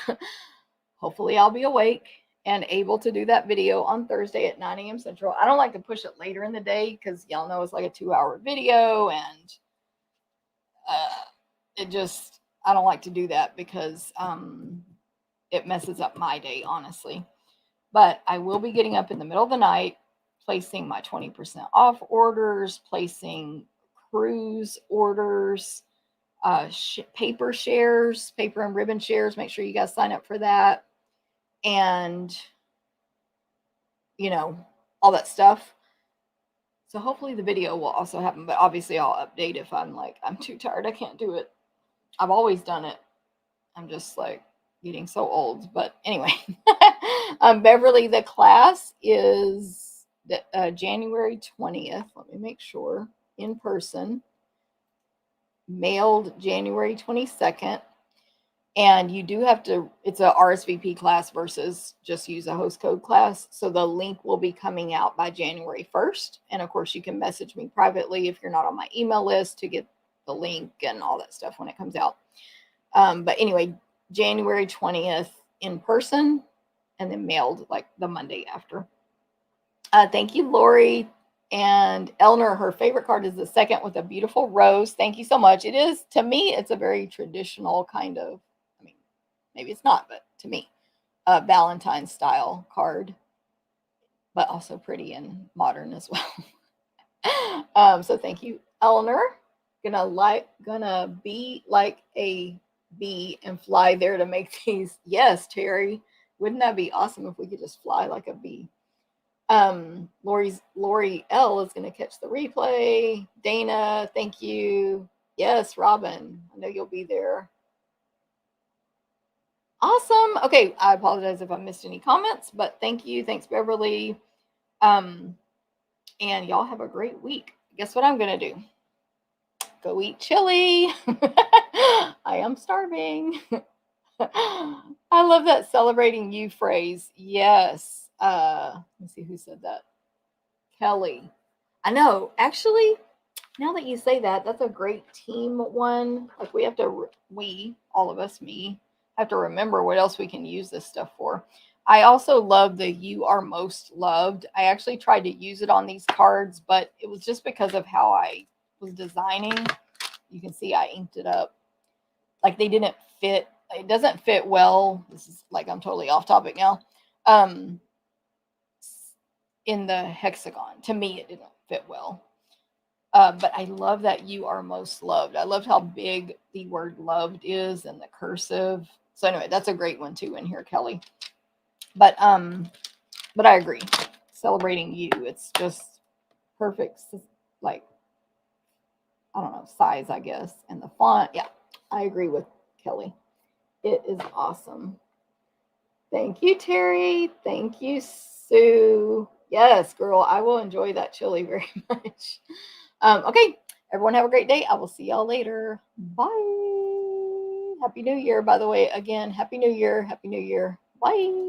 hopefully I'll be awake and able to do that video on Thursday at 9 a.m. Central. I don't like to push it later in the day because y'all know it's like a 2-hour video, and I don't like to do that because it messes up my day, honestly. But I will be getting up in the middle of the night, placing my 20% off orders, placing cruise orders, paper shares, paper and ribbon shares. Make sure you guys sign up for that. And, you know, all that stuff. So hopefully the video will also happen, but obviously I'll update if I'm like, I'm too tired, I can't do it. I've always done it. I'm just like getting so old. But anyway, Beverly, the class is January 20th. Let me make sure. In person. Mailed January 22nd. And you do have to, it's a RSVP class versus just use a host code class. So the link will be coming out by January 1st. And of course, you can message me privately if you're not on my email list to get the link and all that stuff when it comes out. But anyway, January 20th in person, and then mailed like the Monday after. Thank you, Lori. And Eleanor, her favorite card is the second with a beautiful rose. Thank you so much. It is, to me, it's a very traditional kind of, I mean, maybe it's not, but to me, a Valentine style card, but also pretty and modern as well. So thank you, Eleanor. Gonna be like a bee and fly there to make these. Yes, Terry. Wouldn't that be awesome if we could just fly like a bee? Lori L is going to catch the replay. Dana, thank you. Yes, Robin, I know you'll be there. Awesome. Okay, I apologize if I missed any comments, but thank you. Thanks, Beverly. And y'all have a great week. Guess what I'm going to do? Go eat chili. I am starving. I love that celebrating you phrase. Yes. Let me see who said that. Kelly. I know. Actually, now that you say that, that's a great team one. Like all of us, have to remember what else we can use this stuff for. I also love the You Are Most Loved. I actually tried to use it on these cards, but it was just because of how I was designing. You can see I inked it up. Like they didn't fit. It doesn't fit well. This is like, I'm totally off topic now. In the hexagon. To me, it didn't fit well. But I love that You Are Most Loved. I loved how big the word loved is and the cursive. So anyway, that's a great one too in here, Kelly. But I agree. Celebrating you. It's just perfect, like, I don't know, size, I guess. And the font. Yeah, I agree with Kelly. It is awesome. Thank you, Terry. Thank you, Sue. Yes, girl, I will enjoy that chili very much. Okay, everyone have a great day. I will see y'all later. Bye. Happy New Year, by the way. Again, Happy New Year. Happy New Year. Bye.